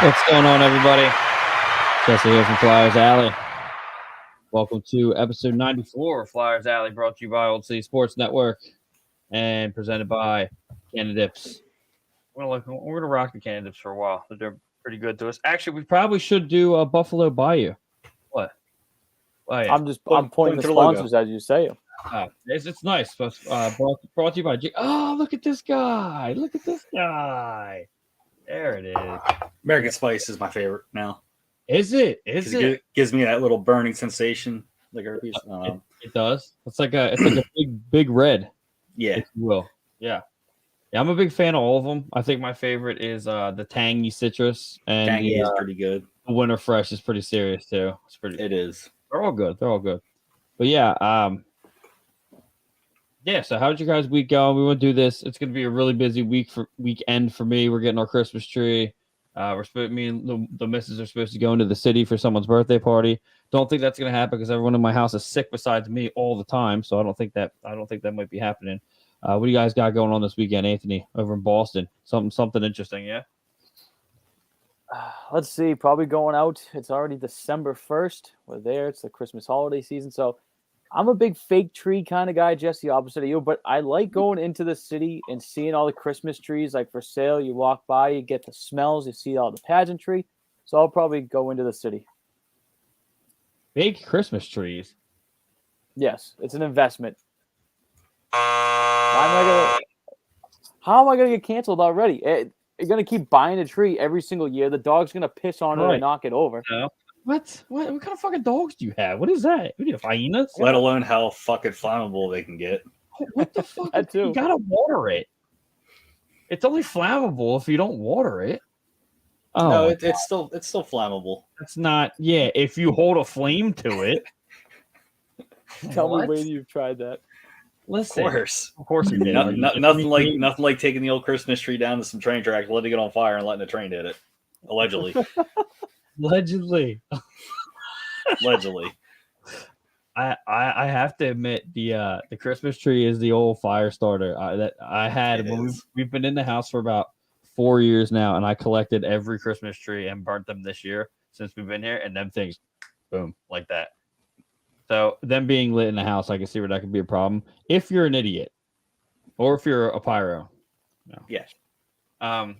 What's going on, everybody? Jesse here from Flyers Alley. Welcome to episode 94 of Flyers Alley, brought to you by Old City Sports Network and presented by Canadips. We're gonna rock the Canadips for a while. They're pretty good to us. Actually, we probably should do a Buffalo Bayou. What? Oh, yeah. I'm pointing the sponsors as you say them. It's nice. Brought to you by Oh, look at this guy. Look at this guy. There it is. American Spice is my favorite now. Is it? Is it? Gives me that little burning sensation, like herpes. It does. It's like a big red. Yeah, if you will. Yeah. I'm a big fan of all of them. I think my favorite is the tangy citrus, and tangy is pretty good. The winter fresh is pretty serious too. It is. They're all good. But yeah, So how'd you guys' week go? We want to do this. It's going to be a really busy weekend for me. We're getting our Christmas tree. Me and the missus are supposed to go into the city for someone's birthday party. Don't think that's going to happen because everyone in my house is sick besides me all the time. So I don't think that might be happening. What do you guys got going on this weekend, Anthony, over in Boston? Something interesting, yeah? Let's see. Probably going out. It's already December 1st. We're there. It's the Christmas holiday season. So I'm a big fake tree kind of guy, just the opposite of you. But I like going into the city and seeing all the Christmas trees like for sale. You walk by, you get the smells, you see all the pageantry. So I'll probably go into the city. Big Christmas trees? Yes, it's an investment. How am I going to get canceled already? You're going to keep buying a tree every single year. The dog's going to piss on it and knock it over. No. What kind of fucking dogs do you have? What is that? What do you have, hyenas? Let alone how fucking flammable they can get. What the fuck? You gotta water it. It's only flammable if you don't water it. Oh, no, it's still flammable. It's not. Yeah, if you hold a flame to it. Tell me when you've tried that. Listen, of course you did. Nothing like taking the old Christmas tree down to some train tracks, letting it on fire, and letting the train hit it. Allegedly. Allegedly. I have to admit the Christmas tree is the old fire starter that I had when we've been in the house for about 4 years now, and I collected every Christmas tree and burnt them this year since we've been here, and them things, boom, like that. So them being lit in the house, I can see where that could be a problem if you're an idiot or if you're a pyro. No. Yes. All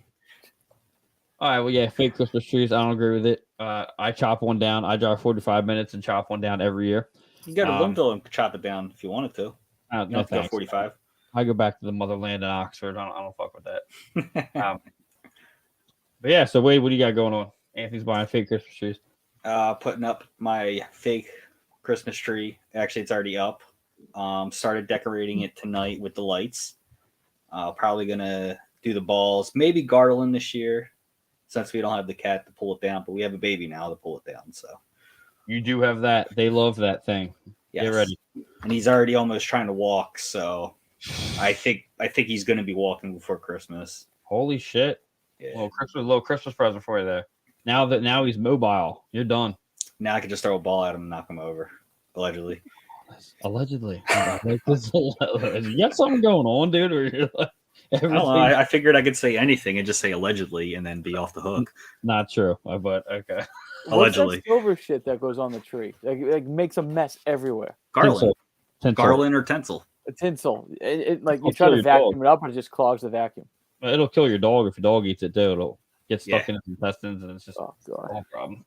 right, well, yeah, fake Christmas trees. I don't agree with it. I chop one down. I drive 45 minutes and chop one down every year. You got to Linville and chop it down if you wanted to. No, you don't have to go 45. I go back to the motherland in Oxford. I don't fuck with that. But yeah, so Wade, what do you got going on? Anthony's buying fake Christmas trees. Putting up my fake Christmas tree. Actually, it's already up. Started decorating it tonight with the lights. Probably gonna do the balls. Maybe garland this year, since we don't have the cat to pull it down, but we have a baby now to pull it down. So you do have that. They love that thing. Yes. Get ready. And he's already almost trying to walk. So I think he's going to be walking before Christmas. Holy shit! Yeah. Little Christmas present for you there. Now he's mobile. You're done. Now I can just throw a ball at him and knock him over. Allegedly. You got something going on, dude? Or you're like, I don't know. I figured I could say anything and just say allegedly and then be off the hook. Not true, but okay. Allegedly. What's that silver shit that goes on the tree? Like makes a mess everywhere. Garland. Tinsel. Garland or tinsel. A tinsel. It like you try to vacuum it up and it just clogs the vacuum. It'll kill your dog if your dog eats it too. It'll get stuck in its intestines and it's just no problem.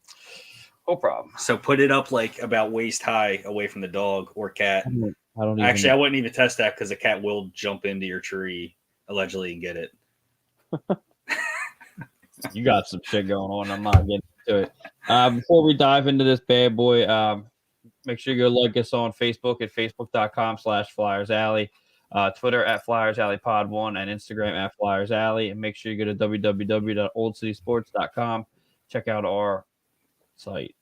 No problem. So put it up like about waist high away from the dog or cat. I wouldn't even test that because the cat will jump into your tree allegedly and get it. You got some shit going on. I'm not getting into it. Before we dive into this bad boy, make sure you go like us on Facebook at facebook.com/Flyers Alley, Twitter at Flyers Alley Pod 1, and Instagram at Flyers Alley. And make sure you go to www.oldcitysports.com. Check out our site.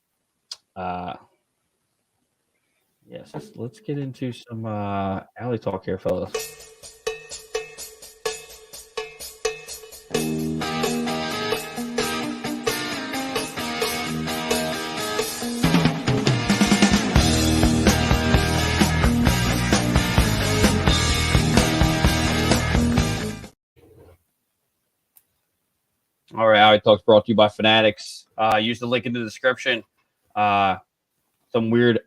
Yes, let's get into some alley talk here, fellas. All right, Alley Talks brought to you by Fanatics. Use the link in the description. Some weird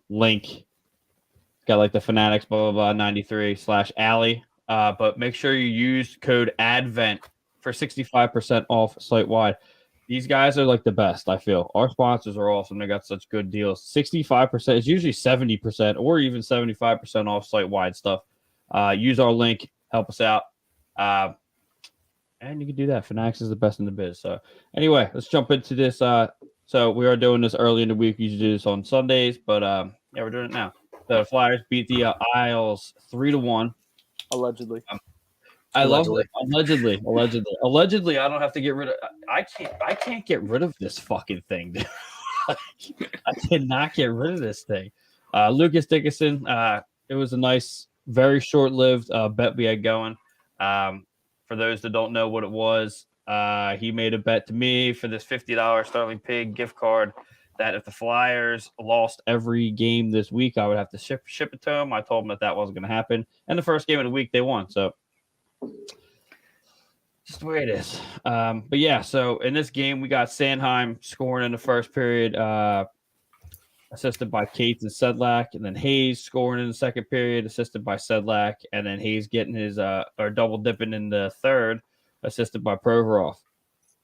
link. Got like the Fanatics blah blah blah 93/Alley. But make sure you use code ADVENT for 65% off site wide. These guys are like the best, I feel. Our sponsors are awesome. They got such good deals. 65%, it's usually 70% or even 75% off site wide stuff. Use our link, help us out. And you can do that. Fanatics is the best in the biz. So anyway, let's jump into this. So we are doing this early in the week. We usually do this on Sundays, but yeah, we're doing it now. The Flyers beat the Isles 3-1. Allegedly. I love it. Allegedly, I don't have to get rid of. I can't get rid of this fucking thing. Dude. I cannot get rid of this thing. Lucas Dickinson. It was a nice, very short-lived bet we had going. For those that don't know what it was, he made a bet to me for this $50 Sterling Pig gift card that if the Flyers lost every game this week, I would have to ship it to him. I told him that wasn't going to happen. And the first game of the week, they won. So just the way it is. But yeah, so in this game, we got Sanheim scoring in the first period, assisted by Cates and Sedlak, and then Hayes scoring in the second period, assisted by Sedlak, and then Hayes getting his or double dipping in the third, assisted by Provorov.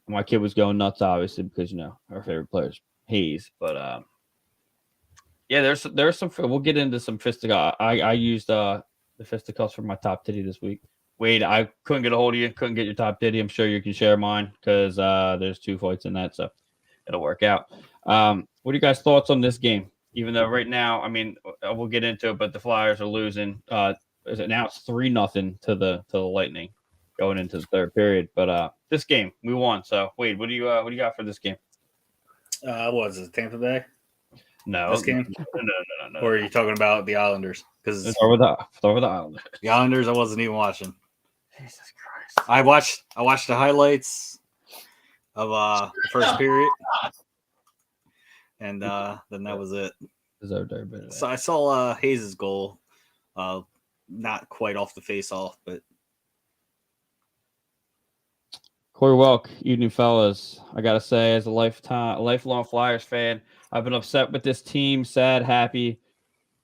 My kid was going nuts, obviously, because our favorite players, Hayes. But yeah, there's some. We'll get into some fisticuffs. I used the fisticuffs for my top titty this week. Wade, I couldn't get a hold of you. Couldn't get your top titty. I'm sure you can share mine because there's 2 fights in that, so it'll work out. What are you guys' thoughts on this game? Even though right now, I mean, we'll get into it, but the Flyers are losing. Now it's 3-0 to the Lightning going into the third period. But this game we won. So Wade, what do you got for this game? What was it, Tampa Bay? No, this game. No. Or are you talking about the Islanders? Because it's over the Islanders. The Islanders, I wasn't even watching. Jesus Christ! I watched the highlights of the first period. And then that was it. So I saw Hayes' goal, not quite off the face-off, but Corey Welk, evening fellas. I gotta say, as a lifelong Flyers fan, I've been upset with this team, sad, happy,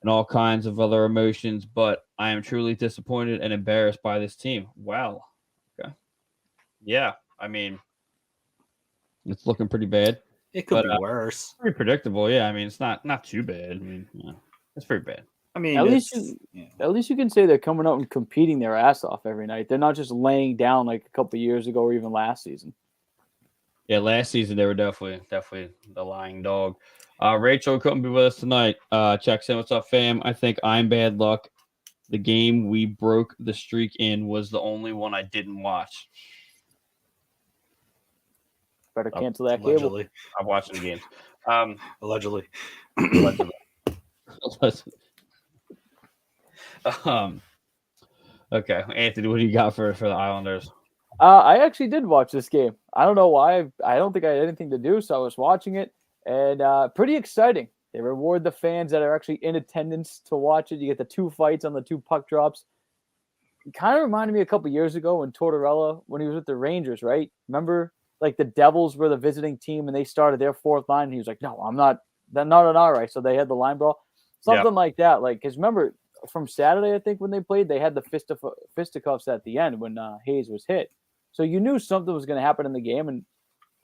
and all kinds of other emotions. But I am truly disappointed and embarrassed by this team. Wow. Okay. Yeah, I mean, it's looking pretty bad. It could be worse. Pretty predictable, yeah. I mean, it's not too bad. I mean, it's pretty bad. I mean, at least you can say they're coming out and competing their ass off every night. They're not just laying down like a couple of years ago or even last season. Yeah, last season they were definitely the lying dog. Rachel couldn't be with us tonight. Checks in. What's up, fam? I think I'm bad luck. The game we broke the streak in was the only one I didn't watch. Better cancel that allegedly. cable. I'm watching the games. Allegedly. Okay, Anthony, what do you got for the Islanders? I actually did watch this game. I don't know why. I don't think I had anything to do, so I was watching it, and pretty exciting. They reward the fans that are actually in attendance to watch it. You get the 2 fights on the 2 puck drops. It kind of reminded me a couple years ago when Tortorella, when he was with the Rangers, right? Remember, like the Devils were the visiting team, and they started their 4th line, and he was like, "No, I'm not. They're not an all right." So they had the line brawl, something like that. Like, because remember from Saturday, I think when they played, they had the fisticuffs at the end when Hayes was hit. So you knew something was going to happen in the game, and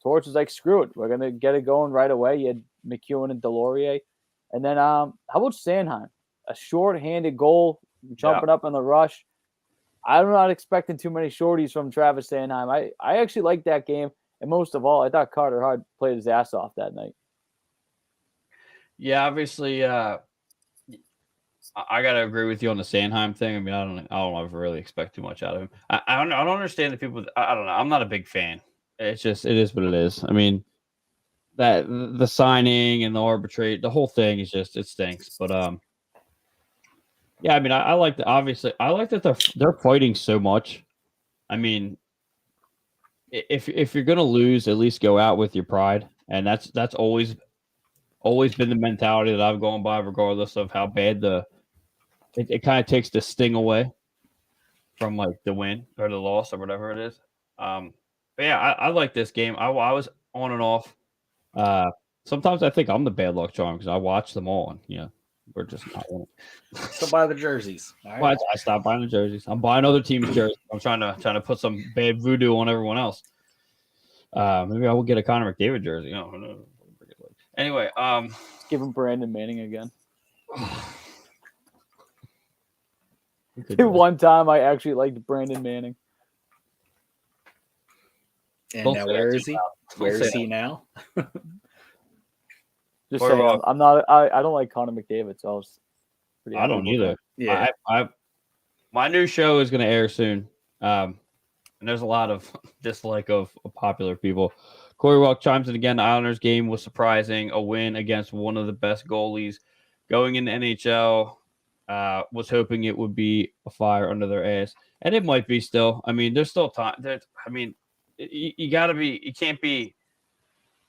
Torch was like, "Screw it, we're going to get it going right away." You had McEwen and Delorier, and then how about Sanheim? A short-handed goal, jumping up in the rush. I'm not expecting too many shorties from Travis Sanheim. I actually liked that game, and most of all, I thought Carter Hart played his ass off that night. Yeah, obviously, I gotta agree with you on the Sanheim thing. I mean, I don't ever really expect too much out of him. I don't understand the people. I don't know. I'm not a big fan. It is what it is. I mean, that the signing and the arbitrate, the whole thing is just it stinks. But yeah, I mean, I like that. Obviously, I like that they're fighting so much. I mean, if you're gonna lose, at least go out with your pride, and that's always been the mentality that I've gone by, regardless of how bad it kind of takes the sting away from like the win or the loss or whatever it is. But yeah, I like this game. I was on and off. Sometimes I think I'm the bad luck charm because I watch them all, and we're just not on it. Still buy the jerseys. All right. Well, I stopped buying the jerseys. I'm buying other teams' jerseys. I'm trying to put some bad voodoo on everyone else. Maybe I will get a Connor McDavid jersey. Oh, no. Anyway, Let's give him Brandon Manning again. One time I actually liked Brandon Manning. And now where is he? Where is he now? Just saying, I'm not. I don't like Connor McDavid, so I don't either. Yeah, my new show is going to air soon, and there's a lot of dislike of popular people. Corey Welk chimes in again. The Islanders game was surprising. A win against one of the best goalies going in the NHL. Was hoping it would be a fire under their ass, and it might be still. I mean, there's still time. You got to be. You can't be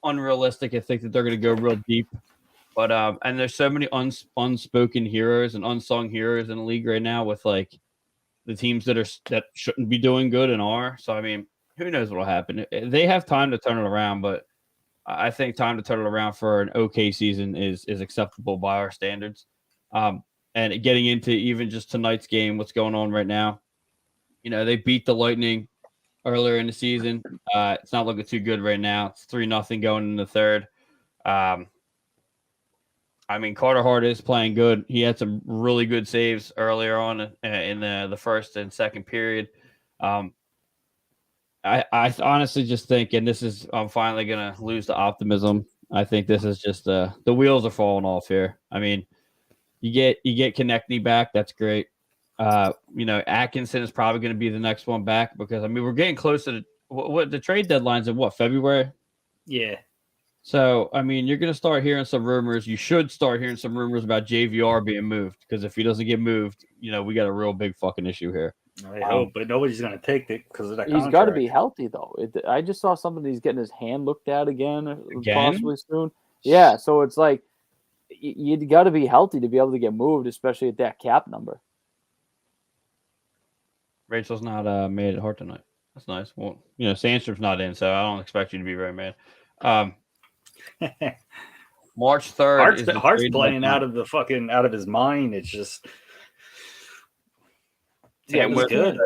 unrealistic and think that they're going to go real deep. But and there's so many unspoken heroes and unsung heroes in the league right now with like the teams that shouldn't be doing good and are. So I mean, who knows what'll happen? They have time to turn it around, but I think time to turn it around for an okay season is acceptable by our standards. And getting into even just tonight's game, what's going on right now? They beat the Lightning earlier in the season. It's not looking too good right now. It's 3-0 going in the third. I mean, Carter Hart is playing good. He had some really good saves earlier on in the first and second period. I honestly just think, and I'm finally going to lose the optimism. I think this is just the wheels are falling off here. I mean, you get Konechny back. That's great. Atkinson is probably going to be the next one back because, I mean, we're getting close to what the trade deadline's in February? Yeah. So, I mean, you're going to start hearing some rumors. You should start hearing some rumors about JVR being moved because if he doesn't get moved, we got a real big fucking issue here. I hope, but nobody's going to take it because of that contract. He's got to be healthy, though. I just saw something. He's getting his hand looked at again? Possibly soon. Yeah, so it's like you got to be healthy to be able to get moved, especially at that cap number. Rachel's not made it hard tonight. That's nice. Well, Sandstrom's not in, so I don't expect you to be very mad. March 3rd. Hart's playing out of his mind. It's just it was good.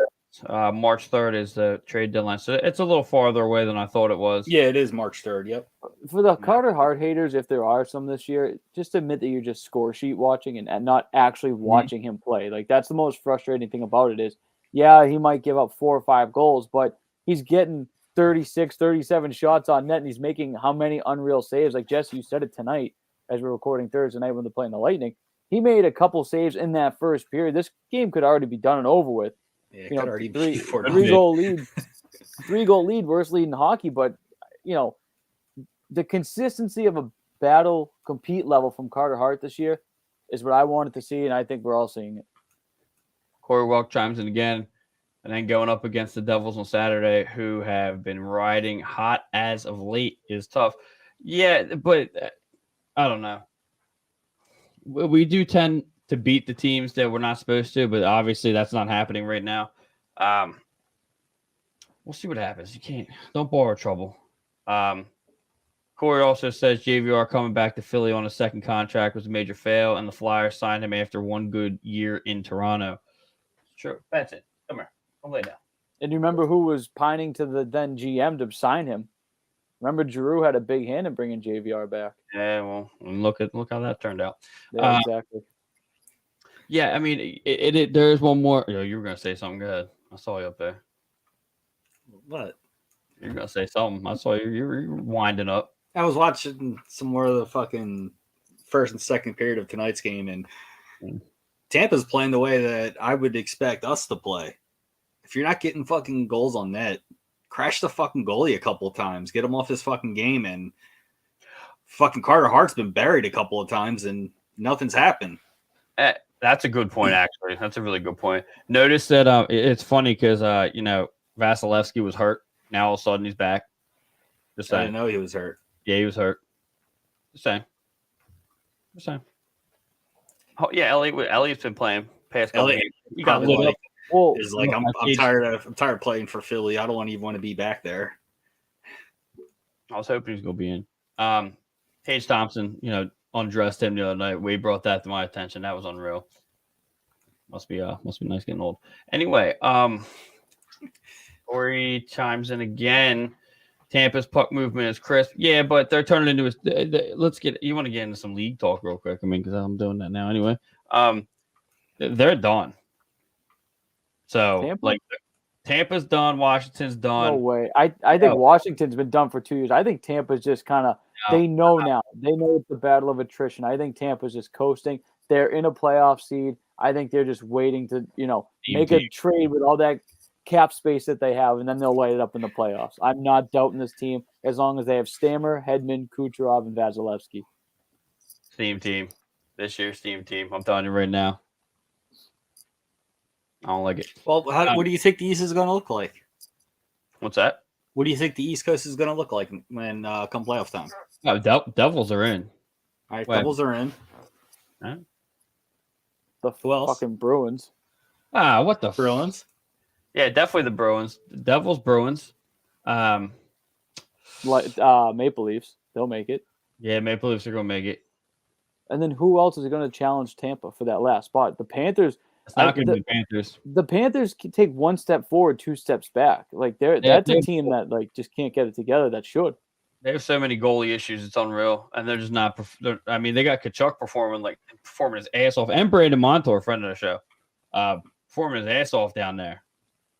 March 3rd is the trade deadline, so it's a little farther away than I thought it was. Yeah, it is March 3rd. Yep. For the Carter Hart haters, if there are some this year, just admit that you're just score sheet watching and not actually watching him play. Like that's the most frustrating thing about it is, yeah, he might give up 4 or 5 goals, but he's getting 36, 37 shots on net, and he's making how many unreal saves? Like Jesse, you said it tonight as we're recording Thursday night when they're playing the Lightning. He made a couple saves in that first period. This game could already be done and over with. Yeah, it could already be 3-goal lead, 3-goal lead, worst lead in hockey. But the consistency of a battle compete level from Carter Hart this year is what I wanted to see, and I think we're all seeing it. Corey Welk chimes in again. And then going up against the Devils on Saturday, who have been riding hot as of late, is tough. Yeah, but I don't know. We do tend to beat the teams that we're not supposed to, but obviously that's not happening right now. We'll see what happens. Don't borrow trouble. Corey also says JVR coming back to Philly on a second contract was a major fail, and the Flyers signed him after one good year in Toronto. Sure, that's it. Come here. I'll lay down. And you remember who was pining to the then GM to sign him? Remember Giroux had a big hand in bringing JVR back. Yeah, well, look how that turned out. Yeah, exactly. Yeah, I mean, there's one more. You were going to say something. Go ahead. I saw you up there. What? You're going to say something. I saw you were winding up. I was watching some more of the fucking first and second period of tonight's game, and Tampa's playing the way that I would expect us to play. If you're not getting fucking goals on net, crash the fucking goalie a couple of times. Get him off his fucking game. And fucking Carter Hart's been buried a couple of times and nothing's happened. That's a good point, actually. That's a really good point. Notice that it's funny because, Vasilevsky was hurt. Now all of a sudden he's back. I didn't know he was hurt. Yeah, he was hurt. Just saying. Oh, yeah, Elliott's been playing past couple games. He got lit up. Well, it's like I'm tired of playing for Philly. I don't even want to be back there. I was hoping he was going to be in. Tage Thompson, undressed him the other night. Wade brought that to my attention. That was unreal. Must be nice getting old. Anyway, Corey chimes in again. Tampa's puck movement is crisp. Yeah, but they're turning into you want to get into some league talk real quick. I mean, because I'm doing that now anyway. They're done. So Tampa? Tampa's done, Washington's done. No way. I think Washington's been done for 2 years. I think Tampa's just kind of they know now. They know it's the battle of attrition. I think Tampa's just coasting. They're in a playoff seed. I think they're just waiting to, make a trade with all that cap space that they have, and then they'll light it up in the playoffs. I'm not doubting this team as long as they have Stammer, Hedman, Kucherov, and Vasilevsky. Steam team. This year's Steam team. I'm telling you right now. I don't like it. Well, what do you think the East is going to look like? What's that? What do you think the East Coast is going to look like when come playoff time? Oh, Devils are in. All right, Devils are in. Huh? The fucking Bruins. What the Bruins? Yeah, definitely the Bruins. Devils, Bruins. Maple Leafs. They'll make it. Yeah, Maple Leafs are going to make it. And then who else is going to challenge Tampa for that last spot? The Panthers. It's not going to be the Panthers. The Panthers can take 1 step forward, 2 steps back. That's a team that just can't get it together. That should. They have so many goalie issues. It's unreal, and they're just not. I mean, they got Kachuk performing his ass off, and Brandon Montour, friend of the show, performing his ass off down there.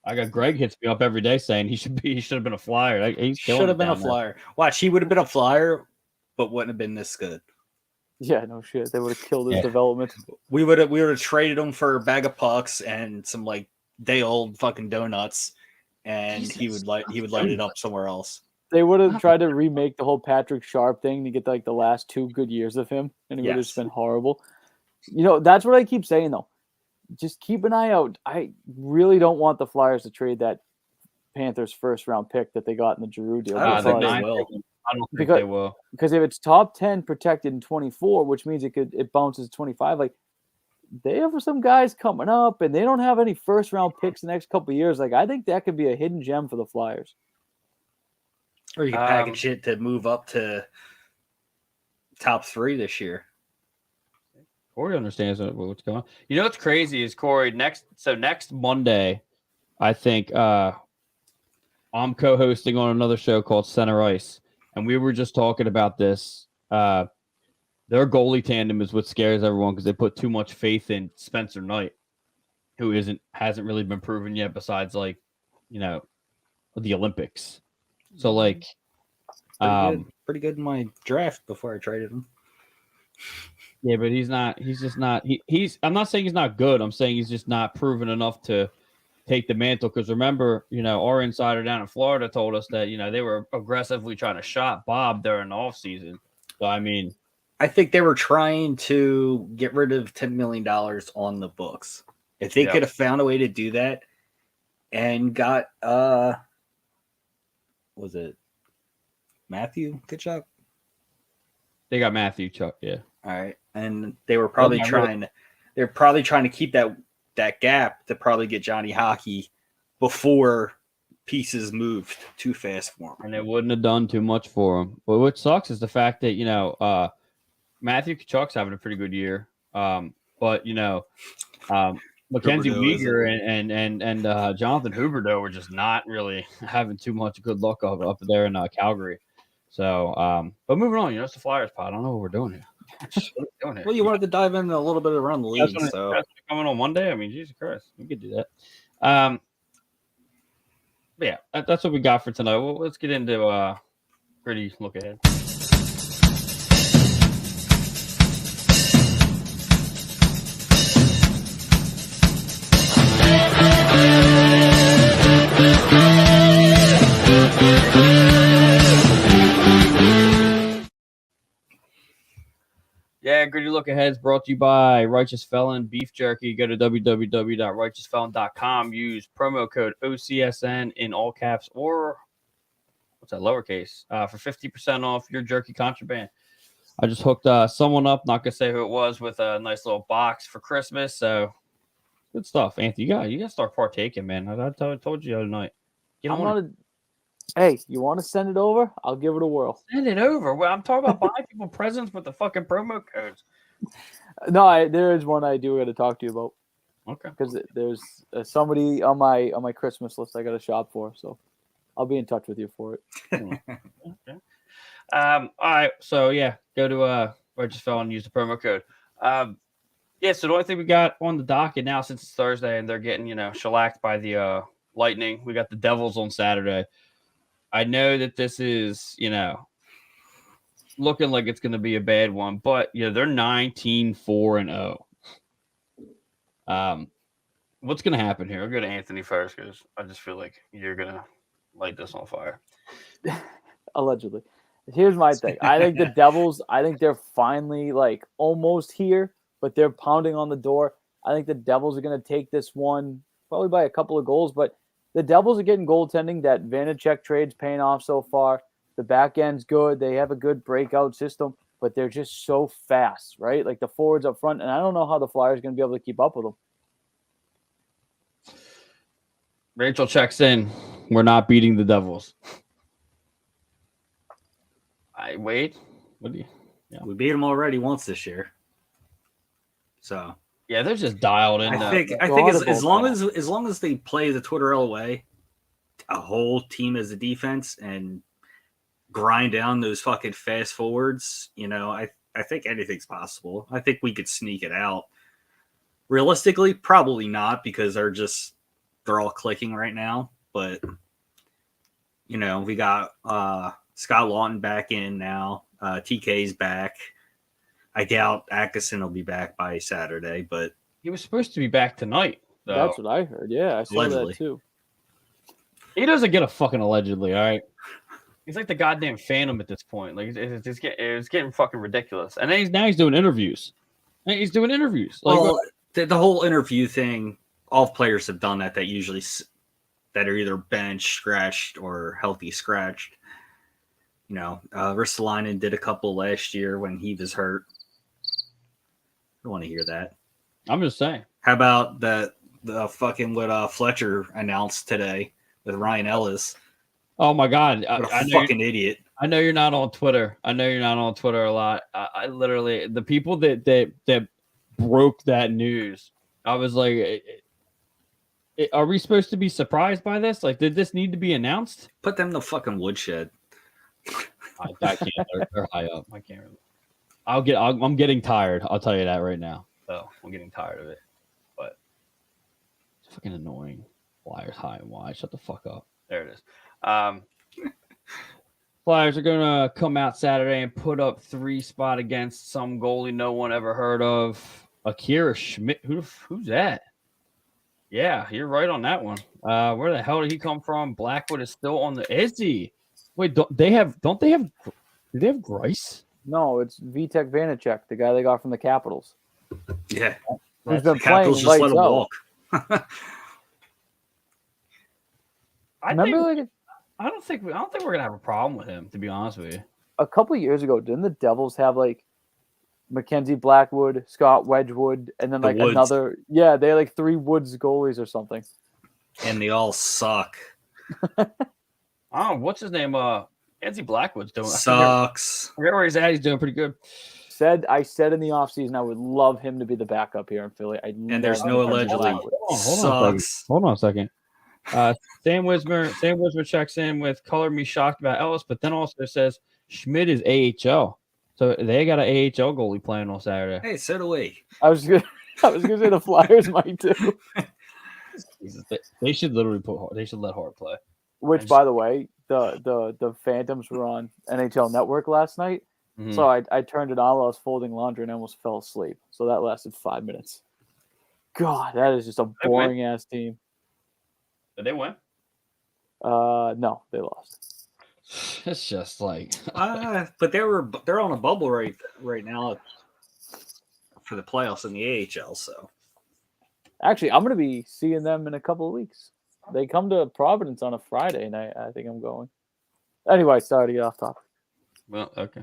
I got Greg hits me up every day saying he should have been a Flyer. He should have been a Flyer. Watch, he would have been a Flyer, but wouldn't have been this good. Yeah, no shit. They would have killed his development. We would have traded him for a bag of pucks and some day old fucking donuts, and he would light it up somewhere else. They would have tried to remake the whole Patrick Sharp thing to get the last 2 good years of him, and it would have just been horrible. That's what I keep saying though. Just keep an eye out. I really don't want the Flyers to trade that Panthers first round pick that they got in the Giroux deal. I don't think they will. I don't think they will. Because if it's top 10 protected in 24, which means it bounces 25, they have some guys coming up and they don't have any first round picks the next couple of years. I think that could be a hidden gem for the Flyers. Or you can package it to move up to top 3 this year. Corey understands what's going on. What's crazy is Corey next Monday, I think I'm co-hosting on another show called Center Ice, and we were just talking about this. Their goalie tandem is what scares everyone because they put too much faith in Spencer Knight, who hasn't really been proven yet. Besides, the Olympics. So pretty good in my draft before I traded him. Yeah, but he's not. He's just not. I'm not saying he's not good. I'm saying he's just not proven enough to take the mantle. Because remember, our insider down in Florida told us that they were aggressively trying to shop Bob during the offseason. So I think they were trying to get rid of $10 million on the books. If they could have found a way to do that, and got was it Matthew Tkachuk? They got Matthew Chuck, yeah. All right, and they were probably trying to keep that gap to probably get Johnny Hockey before pieces moved too fast for him. And it wouldn't have done too much for him. But what sucks is the fact that Matthew Tkachuk's having a pretty good year, but Mackenzie Weegar and Jonathan Huberdeau were just not really having too much good luck up there in Calgary. So, but moving on, it's the Flyers pod. I don't know what we're doing here. Well, you wanted to dive in a little bit around the league, so coming on Monday. I mean, Jesus Christ, we could do that. But yeah, that's what we got for tonight. Well, let's get into pretty look ahead. Yeah, Gritty Look Ahead is brought to you by Righteous Felon Beef Jerky. Go to www.righteousfelon.com. Use promo code OCSN in all caps or what's that, lowercase, for 50% off your jerky contraband. I just hooked someone up, not going to say who it was, with a nice little box for Christmas. So good stuff, Anthony. You got to start partaking, man. I told you the other night. Hey, you want to send it over? I'll give it a whirl. Send it over. Well, I'm talking about buying people presents with the fucking promo codes. No, there is one I do got to talk to you about. Okay. Because there's somebody on my Christmas list I got to shop for, so I'll be in touch with you for it. Okay. All right. So yeah, go to Regisfell and use the promo code. Yeah. So the only thing we got on the docket now, since it's Thursday and they're getting shellacked by the Lightning, we got the Devils on Saturday. I know that this is looking like it's going to be a bad one, but they're 19-4-0. What's going to happen here? I'll go to Anthony first because I just feel like you're going to light this on fire. Allegedly. Here's my thing. I think the Devils, I think they're finally like almost here, but they're pounding on the door. I think the Devils are going to take this one probably by a couple of goals, but the Devils are getting goaltending. That Vanacek trade's paying off so far. The back end's good. They have a good breakout system, but they're just so fast, right? Like the forwards up front, and I don't know how the Flyers are going to be able to keep up with them. Rachel checks in. We're not beating the Devils. Wait. What do you? Yeah. We beat them already once this year. So yeah, they're just dialed in. I think as long as they play the Tortorella way, a whole team as a defense and grind down those fucking fast forwards, I think anything's possible. I think we could sneak it out. Realistically, probably not because they're all clicking right now. But we got Scott Lawton back in now. TK's back. I doubt Atkinson will be back by Saturday, but he was supposed to be back tonight. Though. That's what I heard. Yeah, I saw Allegedly. that too. He doesn't get a fucking allegedly, all right? He's like the goddamn Phantom at this point. Like it's getting fucking ridiculous. And then he's doing interviews. He's doing interviews. Well, the whole interview thing, all players have done that usually that are either bench scratched or healthy scratched. Ristolainen did a couple last year when he was hurt. I don't want to hear that. I'm just saying. How about the fucking what Fletcher announced today with Ryan Ellis? Oh my God! What a fucking idiot! I know you're not on Twitter. I know you're not on Twitter a lot. I literally the people that broke that news. I was like, are we supposed to be surprised by this? Like, did this need to be announced? Put them in the fucking woodshed. I can't. They're high up. I can't. I'm getting tired. I'll tell you that right now. So I'm getting tired of it. But it's fucking annoying. Flyers high and wide. Shut the fuck up. There it is. Flyers are gonna come out Saturday and put up 3-spot against some goalie no one ever heard of. Akira Schmidt. Who's that? Yeah, you're right on that one. Where the hell did he come from? Blackwood is still on the. Is he? Wait, do they have Grice? No, it's Vitek Vanacek, the guy they got from the Capitals. Yeah. Who's been the Capitals playing just let him walk. I don't think we're gonna have a problem with him, to be honest with you. A couple of years ago, didn't the Devils have like Mackenzie Blackwood, Scott Wedgwood, and then like another? Yeah, they had like 3 Woods goalies or something. And they all suck. Oh, what's his name? Mackenzie Blackwood's doing sucks. I forget where he's at. He's doing pretty good. I said in the offseason I would love him to be the backup here in Philly. And there's no allegedly. Hold on a second. Sam Wismer checks in with color me shocked about Ellis, but then also says Schmidt is AHL. So they got an AHL goalie playing on Saturday. Hey, so do we. I was gonna say the Flyers might too. They should literally let Hart play. Which, by the way, the Phantoms were on NHL Network last night. Mm-hmm. So I turned it on while I was folding laundry and I almost fell asleep. So that lasted 5 minutes. God, that is just a boring ass team. Did they win? No, they lost. It's just like but they're on a bubble right now for the playoffs in the AHL. So actually, I'm going to be seeing them in a couple of weeks. They come to Providence on a Friday, and I think I'm going. Anyway, sorry to get off topic. Well, okay.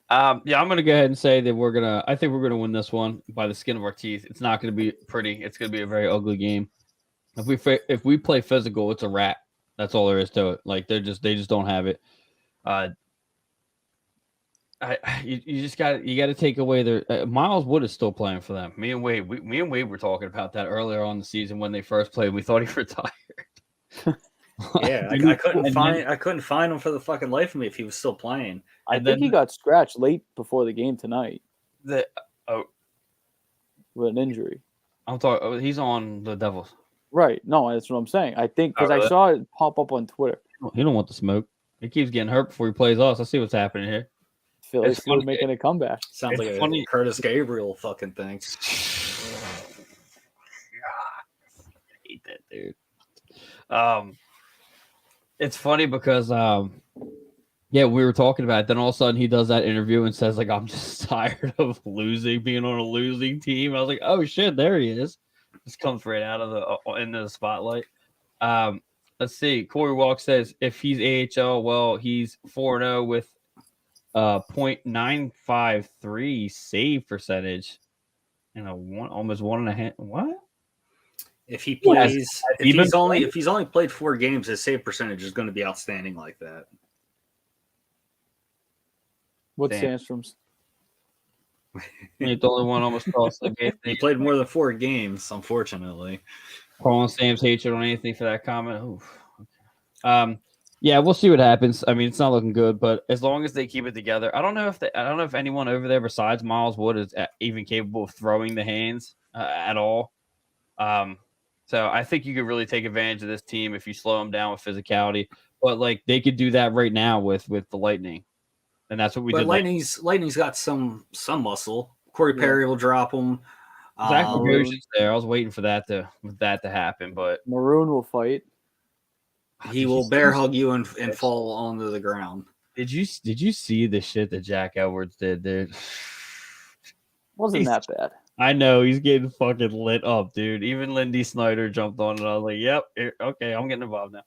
Yeah, I'm going to go ahead and say that I think we're going to win this one by the skin of our teeth. It's not going to be pretty. It's going to be a very ugly game. If we play physical, it's a wrap. That's all there is to it. Like they just don't have it. You just got to take away their Miles Wood is still playing for them. Me and Wade were talking about that earlier on the season when they first played. We thought he retired. Yeah, I couldn't find him for the fucking life of me if he was still playing. I think he got scratched late before the game tonight. With an injury. I'm talking. He's on the Devils. Right. No, that's what I'm saying. I think because I saw it pop up on Twitter. He don't want the smoke. He keeps getting hurt before he plays us. I see what's happening here. Philly's still making a comeback. Sounds like a Curtis Gabriel fucking thing. I hate that dude. It's funny because we were talking about it. Then all of a sudden he does that interview and says like, I'm just tired of being on a losing team. I was like, oh shit, there he is. Just comes right out of into the spotlight. Let's see. Corey Walk says if he's AHL, well, he's 4-0 with .953 save percentage and almost 1.5. What? If he plays, if he's only played 4 games, his save percentage is going to be outstanding like that. What's Sandstrom's? He's the only one almost crossed the game. He played more than 4 games, unfortunately. Calling Sam's hatred on anything for that comment. Oof. Okay. Yeah, we'll see what happens. I mean, it's not looking good, but as long as they keep it together, I don't know if anyone over there besides Miles Wood is even capable of throwing the hands at all. So I think you could really take advantage of this team if you slow them down with physicality. But like they could do that right now with the Lightning, and that's what we did. Lightning's got some muscle. Corey Perry will drop them. Zach Bogosian's there. I was waiting for that to happen, but Maroon will fight. He will bear hug you and fall onto the ground. Did you see the shit that Jack Edwards did, dude? Wasn't that bad? I know he's getting fucking lit up, dude. Even Lindy Snyder jumped on it. I was like, "Yep, okay, I'm getting involved now."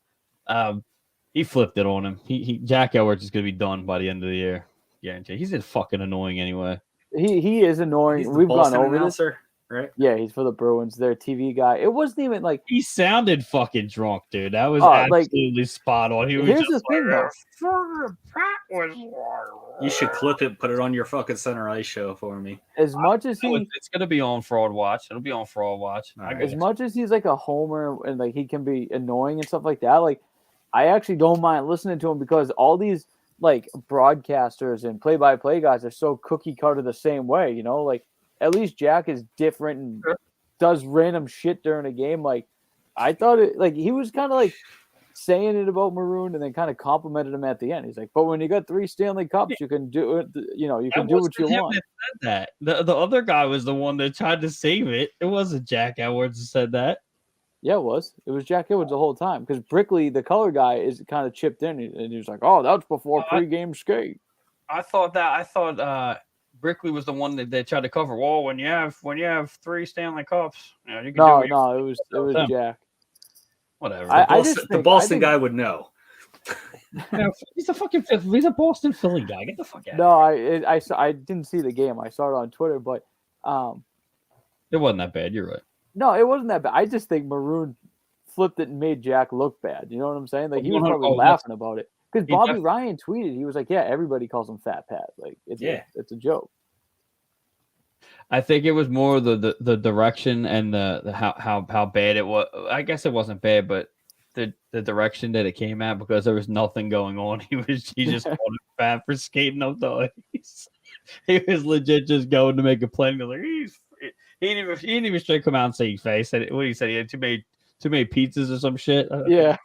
He flipped it on him. Jack Edwards is gonna be done by the end of the year. Guarantee. He's just fucking annoying anyway. He is annoying. We've gone over this, right? Yeah, he's for the Bruins. Their TV guy. It wasn't even like he sounded fucking drunk, dude. That was absolutely spot on. He was here's the thing, though. You should clip it, put it on your fucking Center Ice show for me. As much as it's gonna be on Fraud Watch. It'll be on Fraud Watch. As much as he's like a homer and like he can be annoying and stuff like that, like I actually don't mind listening to him because all these like broadcasters and play-by-play guys are so cookie cutter the same way, you know, like. At least Jack is different and does random shit during a game. Like I thought it like he was kind of like saying it about Maroon and then kind of complimented him at the end. He's like, but when you got 3 Stanley Cups, you can do it, you know, you can do what you want. That said that. The other guy was the one that tried to save it. It wasn't Jack Edwards who said that. Yeah, it was. It was Jack Edwards the whole time because Brickley, the color guy, is kind of chipped in and he was like, oh, that's before pre-game skate. I thought Brickley was the one that they tried to cover. Well, when you have 3 Stanley Cups, you know, you can it was Jack. Whatever. The Boston guy would know. He's a Boston Philly guy. Get the fuck out. No, I didn't see the game. I saw it on Twitter, but it wasn't that bad. You're right. No, it wasn't that bad. I just think Maroon flipped it and made Jack look bad. You know what I'm saying? Like he was probably laughing about it. Because Bobby Ryan tweeted, he was like, "Yeah, everybody calls him Fat Pat. Like, it's a joke." I think it was more the direction and the how bad it was. I guess it wasn't bad, but the direction that it came at because there was nothing going on. He just called him fat for skating up the ice. He was legit just going to make a play. Like he didn't even straight come out and say he faced. What he said, he had too many pizzas or some shit. Yeah.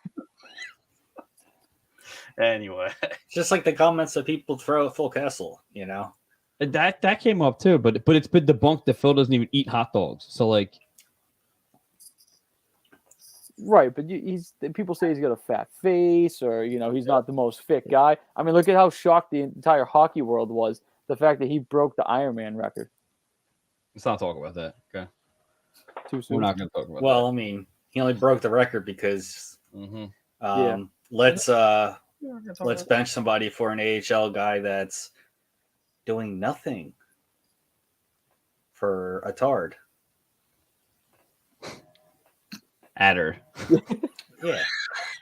Anyway, just like the comments that people throw at Full Castle, you know, that came up too, but it's been debunked that Phil doesn't even eat hot dogs. So like, right? But people say he's got a fat face, or you know, he's not the most fit guy. I mean, look at how shocked the entire hockey world was the fact that he broke the Ironman record. Let's not talk about that. Okay, too soon. We're not going to talk about. Well, that. I mean, he only broke the record because let's bench somebody for an AHL guy that's doing nothing for a tard. Adder. Yeah.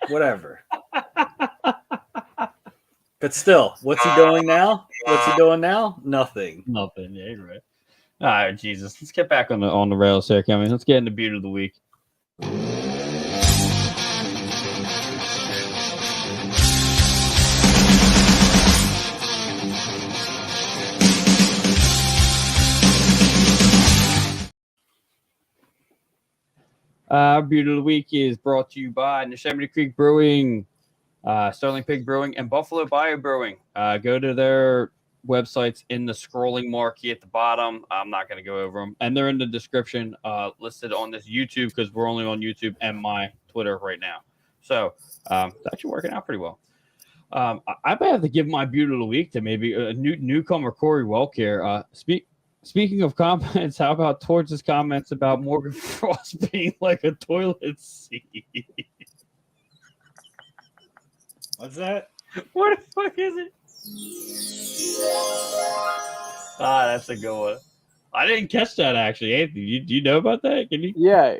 whatever. But still, what's he doing now? Nothing. Nothing. Yeah, you're right. All right, Jesus. Let's get back on the rails here, Kevin. Let's get into beauty of the week. Beauty of the week is brought to you by Neshaminy Creek Brewing, Sterling Pig Brewing, and Buffalo Bayou Brewing. Go to their websites in the scrolling marquee at the bottom. I'm not going to go over them, and they're in the description listed on this YouTube because we're only on YouTube and my Twitter right now. So it's actually working out pretty well. I might have to give my beauty of the week to maybe a newcomer Corey Welker. Speaking of comments, how about Torch's comments about Morgan Frost being like a toilet seat? What's that? What the fuck is it? That's a good one. I didn't catch that actually. Anthony, do you know about that? Can you? Yeah,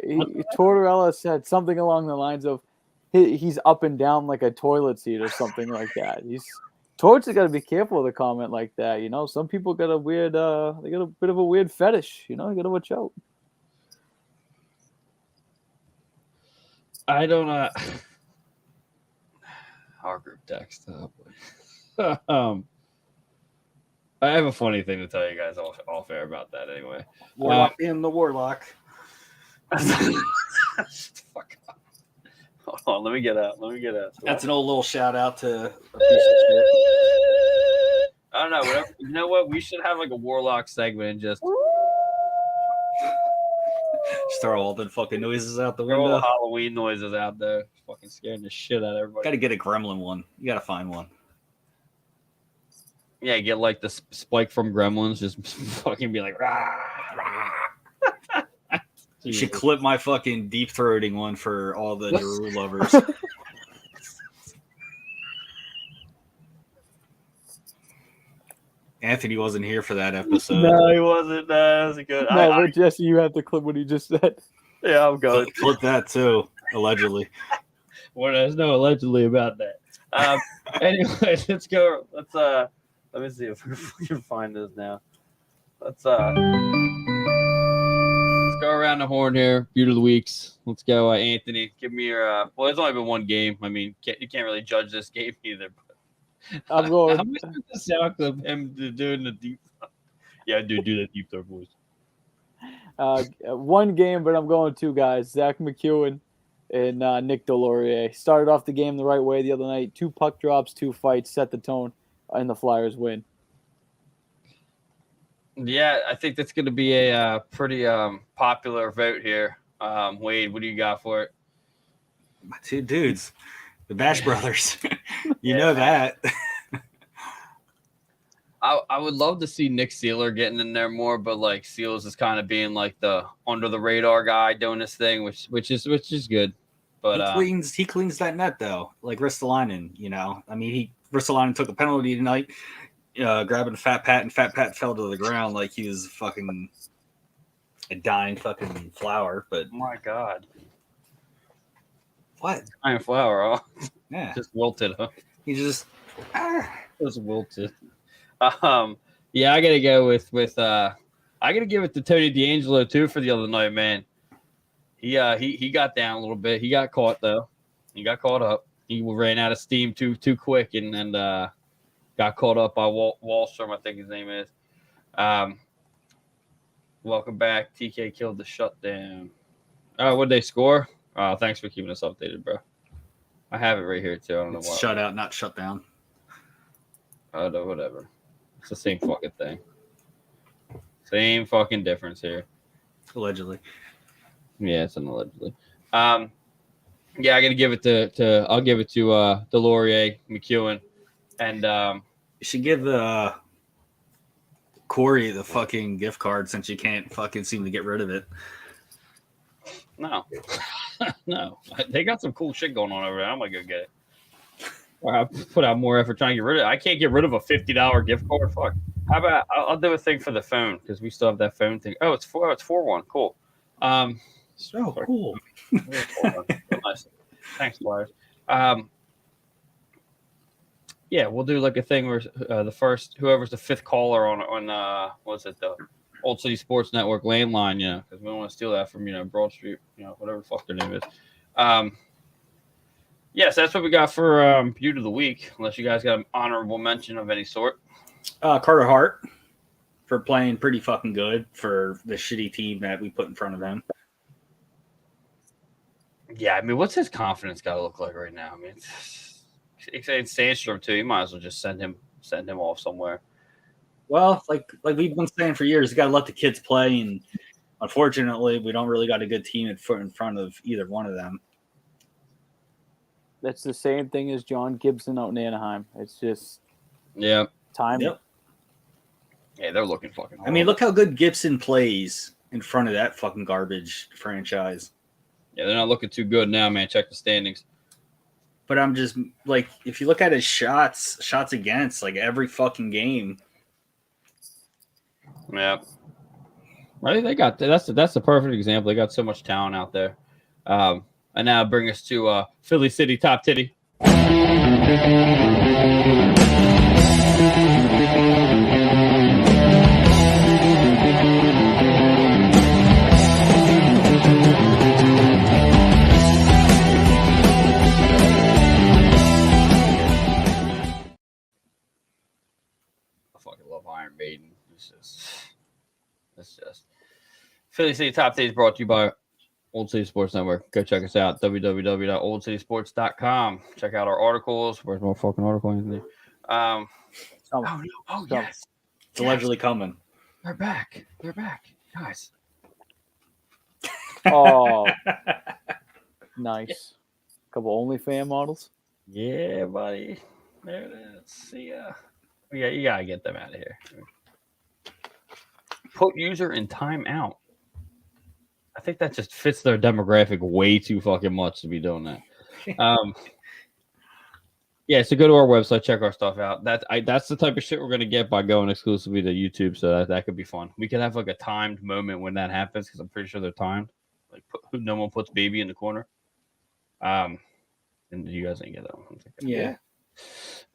Tortorella said something along the lines of he's up and down like a toilet seat or something like that. Torch has got to be careful with a comment like that. You know, some people got a weird, they got a bit of a weird fetish. You know, you got to watch out. I don't our group text. I have a funny thing to tell you guys off air about that anyway. Warlock being the warlock. Fuck up. Hold on, let me get out. That's an old little shout out to a piece of shit. I don't know. Whatever. You know what? We should have like a warlock segment and just throw all the fucking noises out the throw all window. the Halloween noises out there. Fucking scaring the shit out of everybody. Got to get a gremlin one. You got to find one. Yeah, get like the Spike from Gremlins, just fucking be like, rah, rah. You should clip my fucking deep throating one for all the Naru lovers. Anthony wasn't here for that episode. No, he wasn't. That was good. No, but Jesse, you have to clip what he just said. Yeah, I'm going. Clip that too, allegedly. Well, there's no allegedly about that. Anyway, let's go. Let me see if we can find this now. Let's go around the horn here. Beauty of the weeks. Let's go, Anthony. Give me your. Well, there's only been one game. I mean, you can't really judge this game either. I'm going. How much is the sound of him doing the deep? Yeah, do the deep throat voice. One game, but I'm going two guys: Zach McEwen and Nick Delorier. Started off the game the right way the other night. 2 puck drops, 2 fights, set the tone, and the Flyers win. Yeah, I think that's going to be a pretty popular vote here. Wade, what do you got for it? My 2 dudes, the Bash Brothers. You know that. I would love to see Nick Seeler getting in there more, but like Seals is kind of being like the under the radar guy doing this thing, which is good. But he cleans that net though, like Ristolainen. You know, I mean, Ristolainen took a penalty tonight, grabbing Fat Pat, and Fat Pat fell to the ground like he was fucking a dying fucking flower. But oh my God, what dying flower? Huh? Yeah, just wilted. Huh? He just wilted. Yeah, I gotta go with I gotta give it to Tony D'Angelo too for the other night, man. He got down a little bit. He got caught though. He got caught up. He ran out of steam too quick and got caught up by Wallstrom, I think his name is. Welcome back. TK killed the shutdown. Oh, what'd they score? Oh, thanks for keeping us updated, bro. I have it right here too. I don't know why. Shut out, not shut down. Oh, no, whatever. It's the same fucking thing. Same fucking difference here. Allegedly. Yeah, it's an allegedly. Yeah, I gotta give it to I'll give it to Delorier, McEwen, and you should give Corey the fucking gift card since you can't fucking seem to get rid of it. No. No. They got some cool shit going on over there. I'm gonna go get it. I put out more effort trying to get rid of it. I can't get rid of a $50 gift card. Fuck. How about I'll do a thing for the phone because we still have that phone thing. Oh, it's 4-1. Cool. So cool. Nice. Thanks, Flyers. Yeah, we'll do like a thing where whoever's the fifth caller on what's it, the Old City Sports Network landline, because we don't want to steal that from Broad Street, whatever the fuck their name is. Yes, that's what we got for Beaut of the Week. Unless you guys got an honorable mention of any sort. Carter Hart for playing pretty fucking good for the shitty team that we put in front of him. Yeah, I mean, what's his confidence got to look like right now? I mean, it's Sandstrom too. You might as well just send him off somewhere. Well, like we've been saying for years, you got to let the kids play, and unfortunately, we don't really got a good team in front of either one of them. That's the same thing as John Gibson out in Anaheim. It's just time. Yep. Yeah, they're looking fucking horrible. I mean, look how good Gibson plays in front of that fucking garbage franchise. Yeah, they're not looking too good now, man. Check the standings. But I'm just like, if you look at his shots against, like every fucking game. Yeah. Right, they got that's the perfect example. They got so much talent out there. And now bring us to Philly City Top Titty. Iron Maiden. It's just Philly City Top Titty is brought to you by Old City Sports Network. Go check us out, www.oldcitysports.com. Check out our articles. Where's my fucking article, Anthony? Yes. It's allegedly coming. They're back, guys. Oh, nice. Couple OnlyFans models. Yeah, buddy. There it is. See ya. Yeah, you gotta get them out of here. Put user in timeout. I think that just fits their demographic way too fucking much to be doing that. Yeah, so go to our website, check our stuff out. That's the type of shit we're gonna get by going exclusively to YouTube. So that could be fun. We could have like a timed moment when that happens because I'm pretty sure they're timed. Like no one puts baby in the corner. And you guys didn't get that one. Yeah.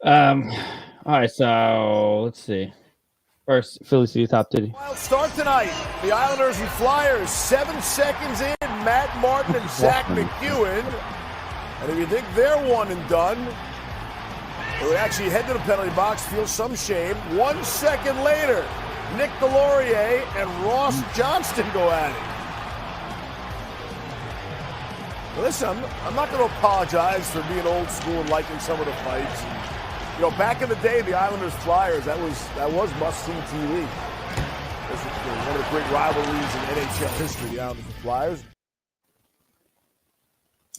All right, so let's see. First, Philly City Top Titty. Wild start tonight. The Islanders and Flyers, 7 seconds in. Matt Martin and Zach McEwen. And if you think they're one and done, they would actually head to the penalty box, feel some shame. 1 second later, Nick Delorier and Ross Johnston go at it. Listen, I'm not going to apologize for being old school and liking some of the fights. Back in the day, the Islanders Flyers, that was must-see TV. This was one of the great rivalries in NHL history, the Islanders and Flyers.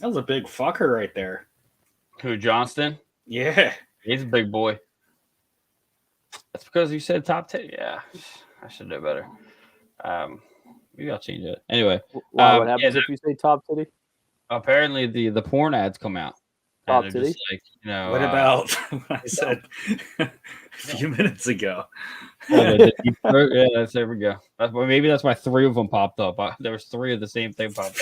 That was a big fucker right there. Who, Johnston? Yeah. He's a big boy. That's because you said top 10. Yeah, I should know better. Maybe I'll change it. Anyway. What happens if you say top titty? Apparently the porn ads come out. Top titty? Just like, what about what I said a few minutes ago? Yeah, there we go. Maybe that's why 3 of them popped up. There was 3 of the same thing popped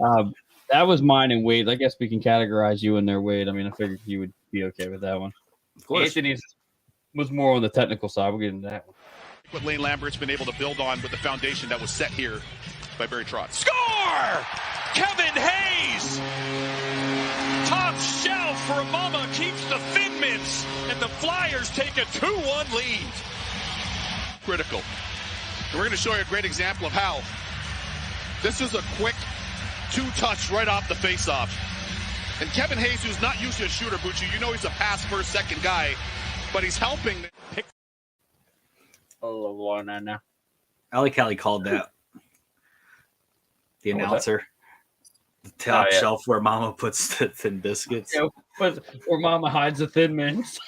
up. That was mine and Wade. I guess we can categorize you in there, Wade. I mean, I figured you would be okay with that one. Of course. Anthony's was more on the technical side. We'll get into that one. What Lane Lambert's been able to build on with the foundation that was set here by Barry Trotz. Score! Kevin Hayes! Top shelf for Mama keeps the Thin Mints, and the Flyers take a 2-1 lead. Critical. And we're going to show you a great example of how this is a quick 2-touch right off the face-off. And Kevin Hayes, who's not used to a shooter, Bucci, he's a pass first, second guy, but he's helping pick. Oh, now. I like how he called that. The announcer. The top shelf where Mama puts the Thin Biscuits. Yeah, where Mama hides the Thin Mints.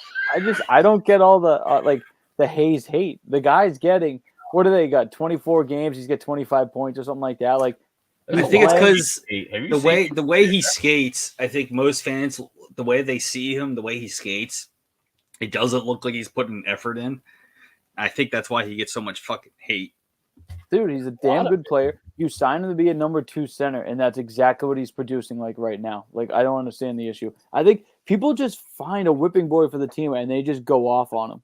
I don't get all the the Hayes hate. The guy's getting, what do they got? 24 games. He's got 25 points or something like that. Like, I think it's because the way he skates. I think most fans, the way they see him, the way he skates, it doesn't look like he's putting effort in. I think that's why he gets so much fucking hate. Dude, he's a damn good player. You sign him to be a number 2 center, and that's exactly what he's producing like right now. Like, I don't understand the issue. I think people just find a whipping boy for the team, and they just go off on him.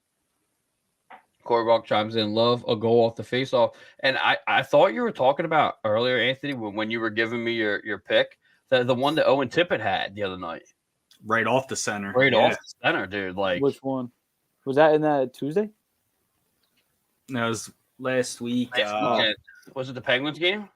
Corey Rock chimes in, love a goal off the faceoff. And I thought you were talking about earlier, Anthony, when you were giving me your pick, the one that Owen Tippett had the other night. Right off the center. Right off the center, dude. Like, which one? Was that in that Tuesday? No, it was last week. Was it the Penguins game?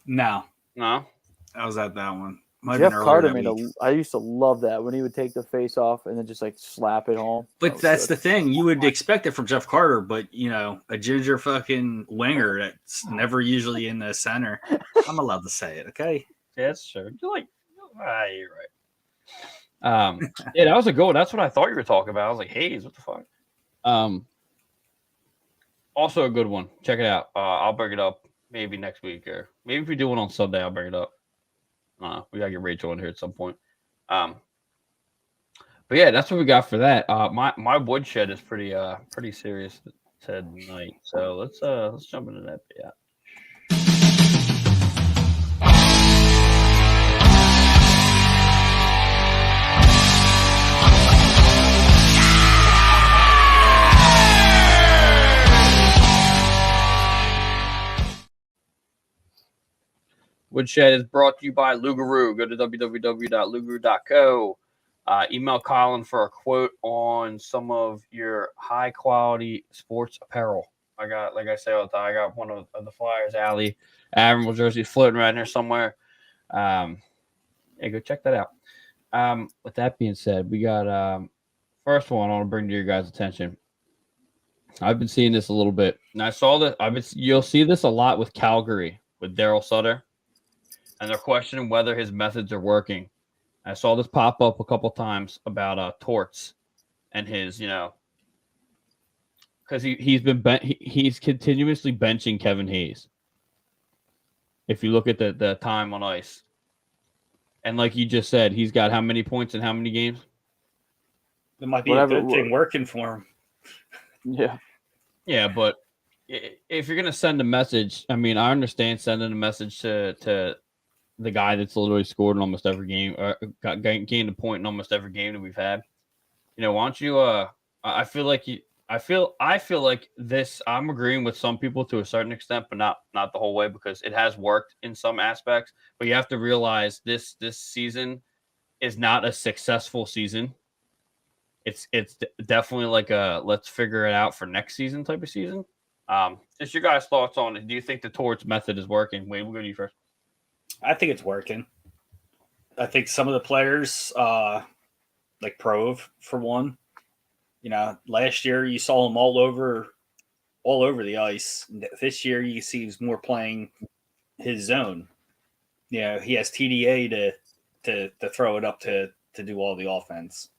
No. No? I was at that one. Jeff Carter I used to love that when he would take the face off and then just like slap it home. But that's the thing. You would expect it from Jeff Carter, but a ginger fucking winger that's never usually in the center. I'm allowed to say it, okay? Yeah, that's true. You're like, you're right. Yeah, that was a goal. That's what I thought you were talking about. I was like, Hayes, what the fuck? Also a good one. Check it out. I'll bring it up maybe next week, or maybe if we do one on Sunday, I'll bring it up. We gotta get Rachel in here at some point. But yeah, that's what we got for that. My woodshed is pretty serious tonight. So let's jump into that. Yeah. Woodshed is brought to you by Lugaroo. Go to www.lugaroo.co. Email Colin for a quote on some of your high-quality sports apparel. Like I say all the time, I got one of the Flyers Alley Admiral jerseys floating around here somewhere. Yeah, go check that out. With that being said, we got first one I want to bring to your guys' attention. I've been seeing this a little bit, and I saw that you'll see this a lot with Calgary with Daryl Sutter. And they're questioning whether his methods are working. I saw this pop up a couple times about Torts and his, because he's continuously benching Kevin Hayes. If you look at the time on ice, and like you just said, he's got how many points in how many games? It might be a good thing working for him. Yeah, but if you're gonna send a message, I mean, I understand sending a message to the guy that's literally scored in almost every game, or gained a point in almost every game that we've had. Why don't you? I feel like this. I'm agreeing with some people to a certain extent, but not the whole way, because it has worked in some aspects. But you have to realize this season is not a successful season. It's definitely like a let's figure it out for next season type of season. Just your guys' thoughts on it. Do you think the Torts method is working? Wayne, we'll go to you first. I think it's working. I think some of the players, like Prove for one, last year you saw him all over the ice. This year you see he's more playing his zone. He has TDA to throw it up to do all the offense.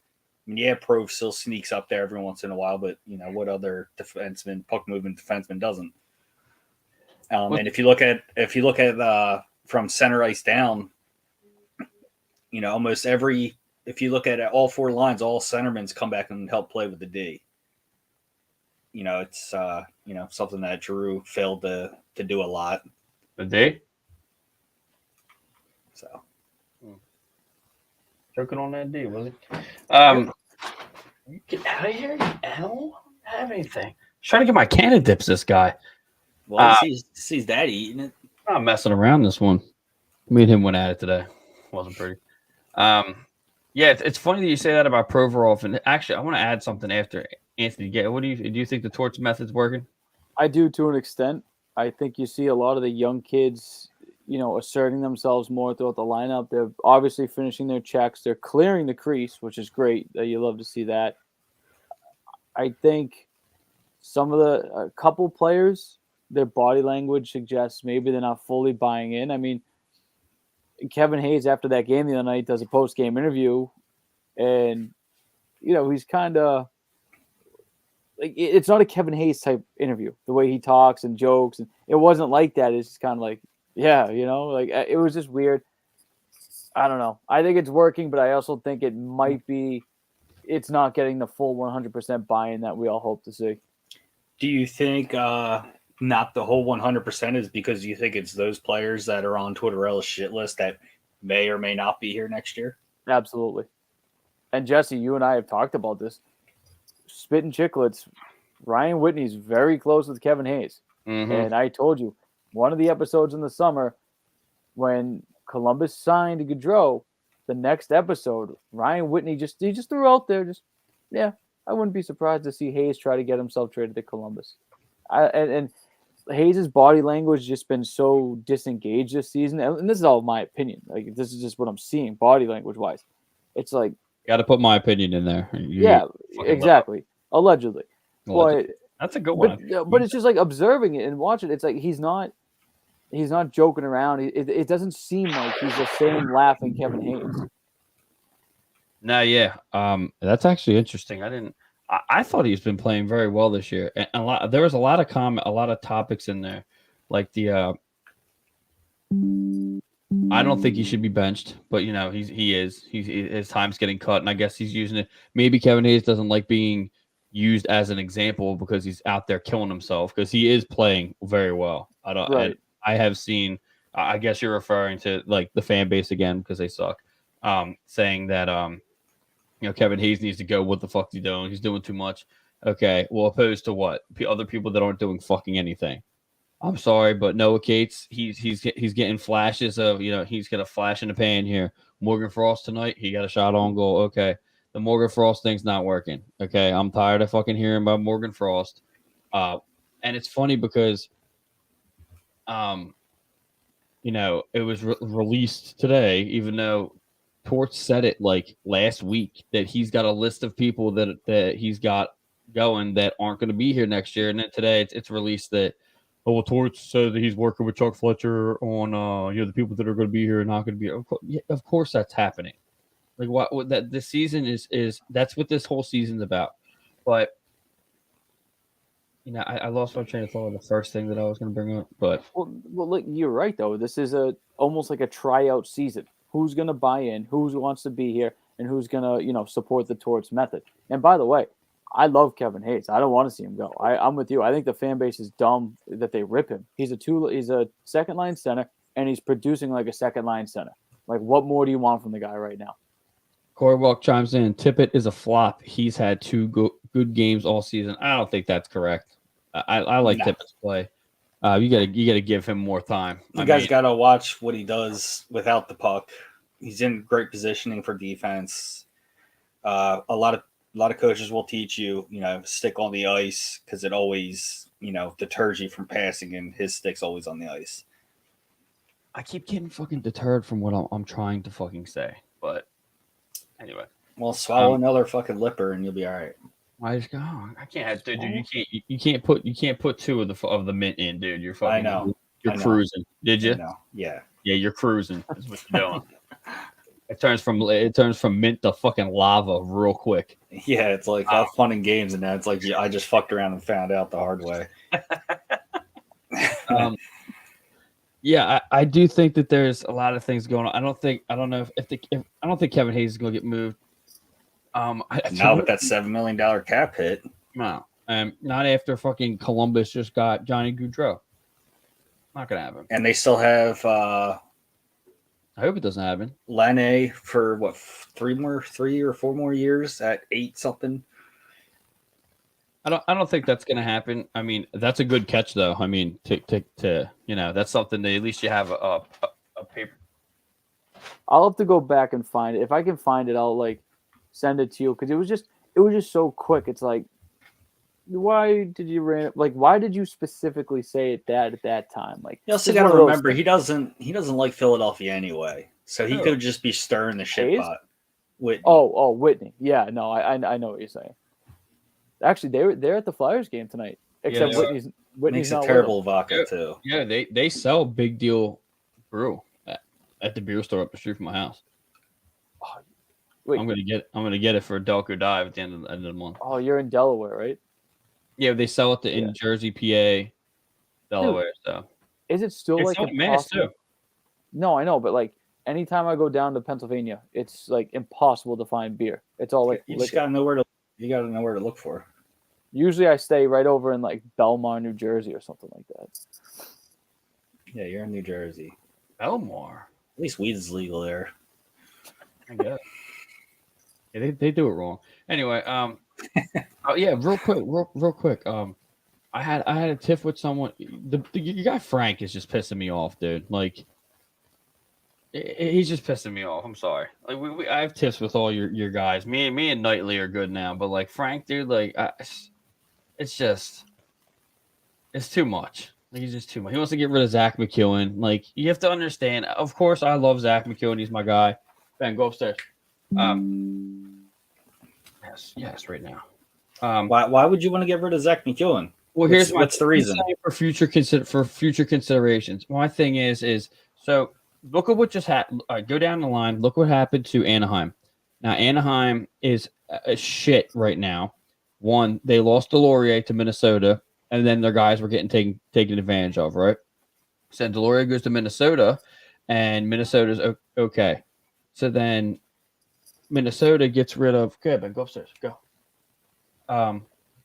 I mean, Prove still sneaks up there every once in a while, but what other defenseman, puck moving defenseman doesn't? And if you look at from center ice down, almost if you look at all four lines, all centermen come back and help play with the D. It's something that Drew failed to do a lot. The D? So choking on that D, was it? Get out of here, you animal! I don't have anything. Just trying to get my cannon dips, this guy. Well, he sees Daddy eating it. I'm not messing around this one. Me and him went at it today. Wasn't pretty. Yeah, it's funny that you say that about Provorov. And actually, I want to add something after Anthony. Do you think the Torts method's working? I do, to an extent. I think you see a lot of the young kids, asserting themselves more throughout the lineup. They're obviously finishing their checks. They're clearing the crease, which is great. You love to see that. I think a couple players, their body language suggests maybe they're not fully buying in. I mean, Kevin Hayes, after that game the other night, does a post-game interview, and he's kind of like, it's not a Kevin Hayes type interview. The way he talks and jokes, and it wasn't like that. It's just kind of like, it was just weird. I don't know. I think it's working, but I also think it might be. It's not getting the full 100% buy-in that we all hope to see. Do you think not the whole 100% is because you think it's those players that are on Twitterella's shit list that may or may not be here next year? Absolutely. And Jesse, you and I have talked about this. Spitting Chicklets, Ryan Whitney's very close with Kevin Hayes. Mm-hmm. And I told you, one of the episodes in the summer when Columbus signed Gaudreau, the next episode, Ryan Whitney just threw out there, I wouldn't be surprised to see Hayes try to get himself traded to Columbus. And Hayes' body language has just been so disengaged this season. And this is all my opinion. Like, this is just what I'm seeing body language wise. It's like, got to put my opinion in there. Exactly. Allegedly. But that's a good one. But it's just like observing it and watching it. It's like he's not joking around. It doesn't seem like he's the same laughing Kevin Hayes. No, yeah. That's actually interesting. I thought he's been playing very well this year. And there was a lot of topics in there, like the. I don't think he should be benched, but he is. His time's getting cut, and I guess he's using it. Maybe Kevin Hayes doesn't like being used as an example because he's out there killing himself because he is playing very well. I have seen. I guess you're referring to like the fan base again because they suck. Saying that Kevin Hayes needs to go. What the fuck is he doing? He's doing too much. Okay, well, opposed to what? Other people that aren't doing fucking anything. I'm sorry, but Noah Cates, he's getting flashes of, he's got a flash in the pan here. Morgan Frost tonight, he got a shot on goal. Okay, the Morgan Frost thing's not working. Okay, I'm tired of fucking hearing about Morgan Frost. And it's funny because, it was released today, even though Torch said it like last week that he's got a list of people that he's got going that aren't going to be here next year. And then today it's released that, Torch said that he's working with Chuck Fletcher on the people that are going to be here and not going to be. Of course that's happening. Like what that this season is that's what this whole season's about. But I lost my train of thought. The first thing that I was going to bring up, but look, you're right though. This is almost like a tryout season. Who's going to buy in? Who wants to be here? And who's going to support the Torch method? And by the way, I love Kevin Hayes. I don't want to see him go. I'm with you. I think the fan base is dumb that they rip him. He's a second line center, and he's producing like a second line center. Like, what more do you want from the guy right now? Corey Walk chimes in. Tippett is a flop. He's had two good games all season. I don't think that's correct. I like Tippett's play. You gotta give him more time. You guys gotta watch what he does without the puck. He's in great positioning for defense. A lot of coaches will teach you, stick on the ice because it always, deters you from passing, and his stick's always on the ice. I keep getting fucking deterred from what I'm trying to fucking say, but anyway. Well, swallow another fucking lipper, and you'll be all right. I just go. I can't have, dude. You can't put two of the mint in, dude. You're fucking. I know. You're cruising. Did you? Yeah. Yeah, you're cruising. That's what you're doing. It turns from mint to fucking lava real quick. Yeah, it's like have fun in games, and now it's like I just fucked around and found out the hard way. Yeah, I do think that there's a lot of things going on. I don't think Kevin Hayes is going to get moved. Not with that $7 million cap hit. No, not after fucking Columbus just got Johnny Gaudreau. Not gonna happen. And they still have. I hope it doesn't happen. Lane for what 3 or 4 more years at 8 something. I don't think that's gonna happen. I mean, that's a good catch though. I mean, to that's something that at least you have a paper. I'll have to go back and find it. If I can find it, I'll send it to you because it was just so quick. It's like, why did you specifically say it at that time? Like, you also got to remember he doesn't like Philadelphia anyway, so he could just be stirring the shit pot. Whitney. Oh, Whitney. Yeah, no, I know what you're saying. Actually, they're at the Flyers game tonight. Except Whitney's makes not a terrible vodka too. Yeah, they sell Big Deal Brew at the beer store up the street from my house. Oh, wait. I'm gonna get it for Delco Dive at the end of the month. Oh, you're in Delaware, right? Yeah, they sell it in Jersey, PA, Delaware. Dude, so is it still it's Mass too? No, I know, but anytime I go down to Pennsylvania, it's impossible to find beer. It's all you just gotta know where to. You gotta know where to look for. Usually I stay right over in like Belmar, New Jersey or something like that. Yeah, you're in New Jersey. Belmar. At least weed is legal there. I guess. Yeah, they do it wrong. Anyway, oh yeah, real quick. I had a tiff with someone. Your guy Frank is just pissing me off, dude. Like, he's just pissing me off. I'm sorry. Like, I have tiffs with all your guys. Me and Knightley are good now, but like Frank, dude, like, it's too much. Like, he's just too much. He wants to get rid of Zach McEwen. Like, you have to understand. Of course, I love Zach McEwen. He's my guy. Ben, go upstairs. Yes, right now. Why would you want to get rid of Zach McEwen? Well, what's the reason for future considerations. My thing is so look at what just happened. Go down the line. Look what happened to Anaheim. Now Anaheim is a shit right now. One, they lost Delorier to Minnesota, and then their guys were getting taken advantage of. Right. So Delorier goes to Minnesota, and Minnesota's okay. So then Minnesota gets rid of. Good, Ben, go upstairs. Go.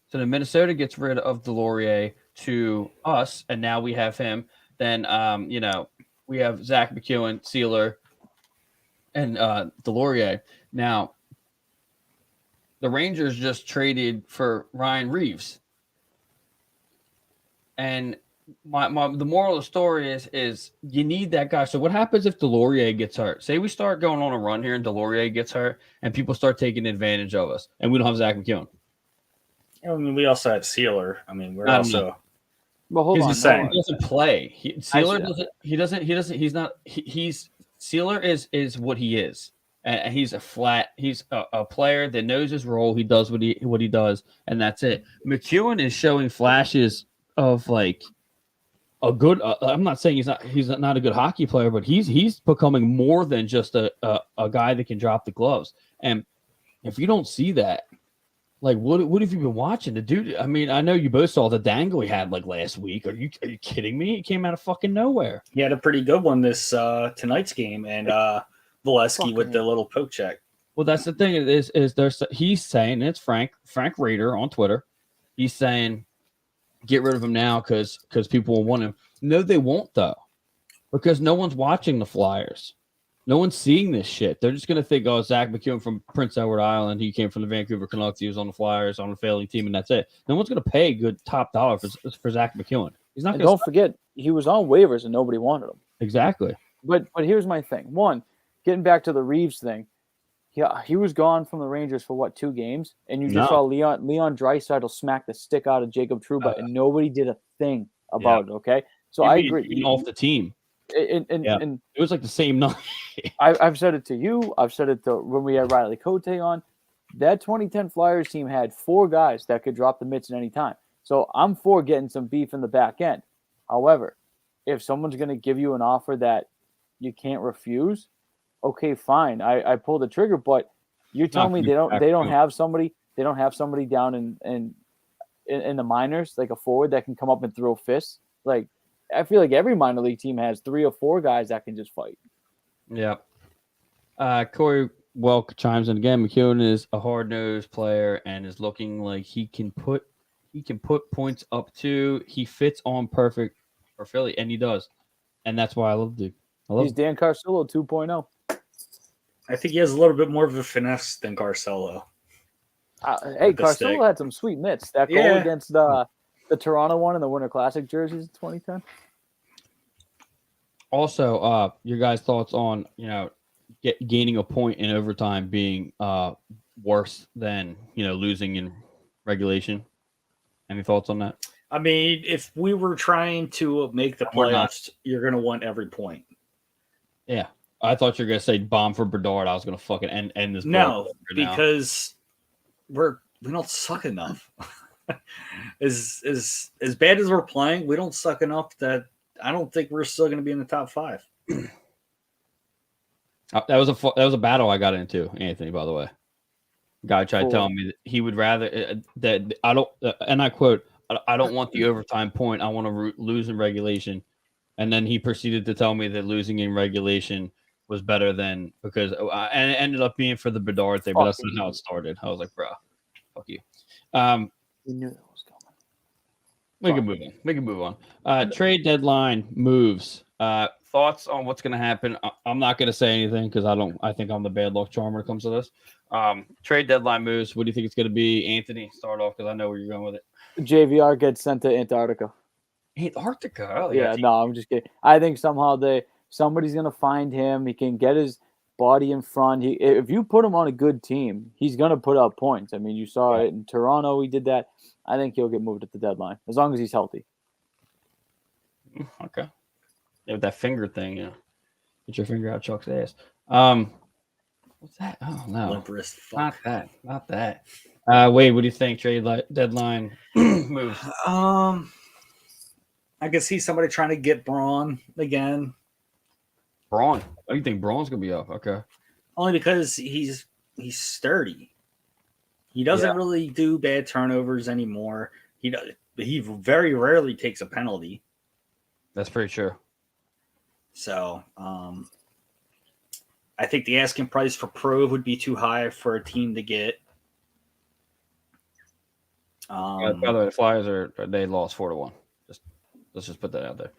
So then Minnesota gets rid of Delorier to us, and now we have him. Then, we have Zach McEwen, Sealer, and Delorier. Now, the Rangers just traded for Ryan Reeves. And the moral of the story is you need that guy. So what happens if Delorier gets hurt? Say we start going on a run here and Delorier gets hurt, and people start taking advantage of us, and we don't have Zach McEwen. I mean, we also have Sealer. I mean, we're also. Well, hold on. Saying. He doesn't play. Sealer doesn't. He doesn't. He's not. He's Sealer is what he is, and he's a flat. He's a player that knows his role. He does what he does, and that's it. McEwen is showing flashes of like a good. I'm not saying he's not a good hockey player, but he's becoming more than just a guy that can drop the gloves. And if you don't see that. Like, what have you been watching? The dude, I mean, I know you both saw the dangle he had like last week. Are you kidding me? He came out of fucking nowhere. He had a pretty good one this tonight's game, and Valesky with the little poke check. Well, that's the thing he's saying, and it's Frank Rader on Twitter. He's saying, get rid of him now because people will want him. No, they won't, though, because no one's watching the Flyers. No one's seeing this shit. They're just going to think, oh, Zach McEwen from Prince Edward Island. He came from the Vancouver Canucks. He was on the Flyers on a failing team, and that's it. No one's going to pay good top dollar for Zach McEwen. He's not. Don't forget, he was on waivers and nobody wanted him. Exactly. But here's my thing. One, getting back to the Reeves thing, he was gone from the Rangers for 2 games, and you just saw Leon Draisaitl smack the stick out of Jacob Trouba, and nobody did a thing about it. Okay, so I agree. Off the team. And it was like the same night. I've said it to you. I've said it to when we had Riley Cote on. That 2010 Flyers team had 4 guys that could drop the mitts at any time. So I'm for getting some beef in the back end. However, if someone's going to give you an offer that you can't refuse, okay, fine. I pull the trigger. But you're telling me they don't have somebody down in the minors, like a forward that can come up and throw fists. Like, I feel like every minor league team has 3 or 4 guys that can just fight. Yeah. Corey Welk chimes in again. McEwen is a hard-nosed player and is looking like he can put points up to. He fits on perfect for Philly, and he does. And that's why I love dude. He's Dan Carcillo 2.0. I think he has a little bit more of a finesse than Carcillo. Hey, Carcillo had some sweet mitts. That goal against the Toronto one in the Winter Classic jerseys in 2010. Also, your guys' thoughts on gaining a point in overtime being worse than losing in regulation. Any thoughts on that? I mean, if we were trying to make the playoffs, you're going to want every point. Yeah, I thought you were going to say bomb for Bedard. I was going to fucking end this. No, because we don't suck enough. As bad as we're playing, we don't suck enough that I don't think we're still going to be in the top 5. That was a battle I got into, Anthony. By the way, guy tried telling me that he would rather that I don't, and I quote, "I don't want the overtime point. I want to lose in regulation." And then he proceeded to tell me that losing in regulation was better than and it ended up being for the Bedard thing, but that's not how it started. I was like, "Bro, fuck you." You knew that was coming. We can move on. Trade deadline moves. Thoughts on what's going to happen? I'm not going to say anything because I think I'm the bad luck charm when it comes to this. Trade deadline moves. What do you think it's going to be? Anthony, start off because I know where you're going with it. JVR gets sent to Antarctica. Antarctica? Oh, Yeah, no, I'm just kidding. I think somehow somebody's going to find him. He can get his body in front. If you put him on a good team, he's going to put up points. I mean, you saw it in Toronto. He did that. I think he'll get moved at the deadline as long as he's healthy. Okay. Yeah, with that finger thing, get your finger out Chuck's ass. What's that? Oh no, Limp wrist. Fuck. Not that. Wade, what do you think? Trade deadline moves. I can see somebody trying to get Braun again. Braun. Oh, you think Braun's gonna be up? Okay. Only because he's sturdy. He doesn't really do bad turnovers anymore. He very rarely takes a penalty. That's pretty true. So I think the asking price for Prove would be too high for a team to get. By the way, the Flyers they lost 4-1. Let's just put that out there.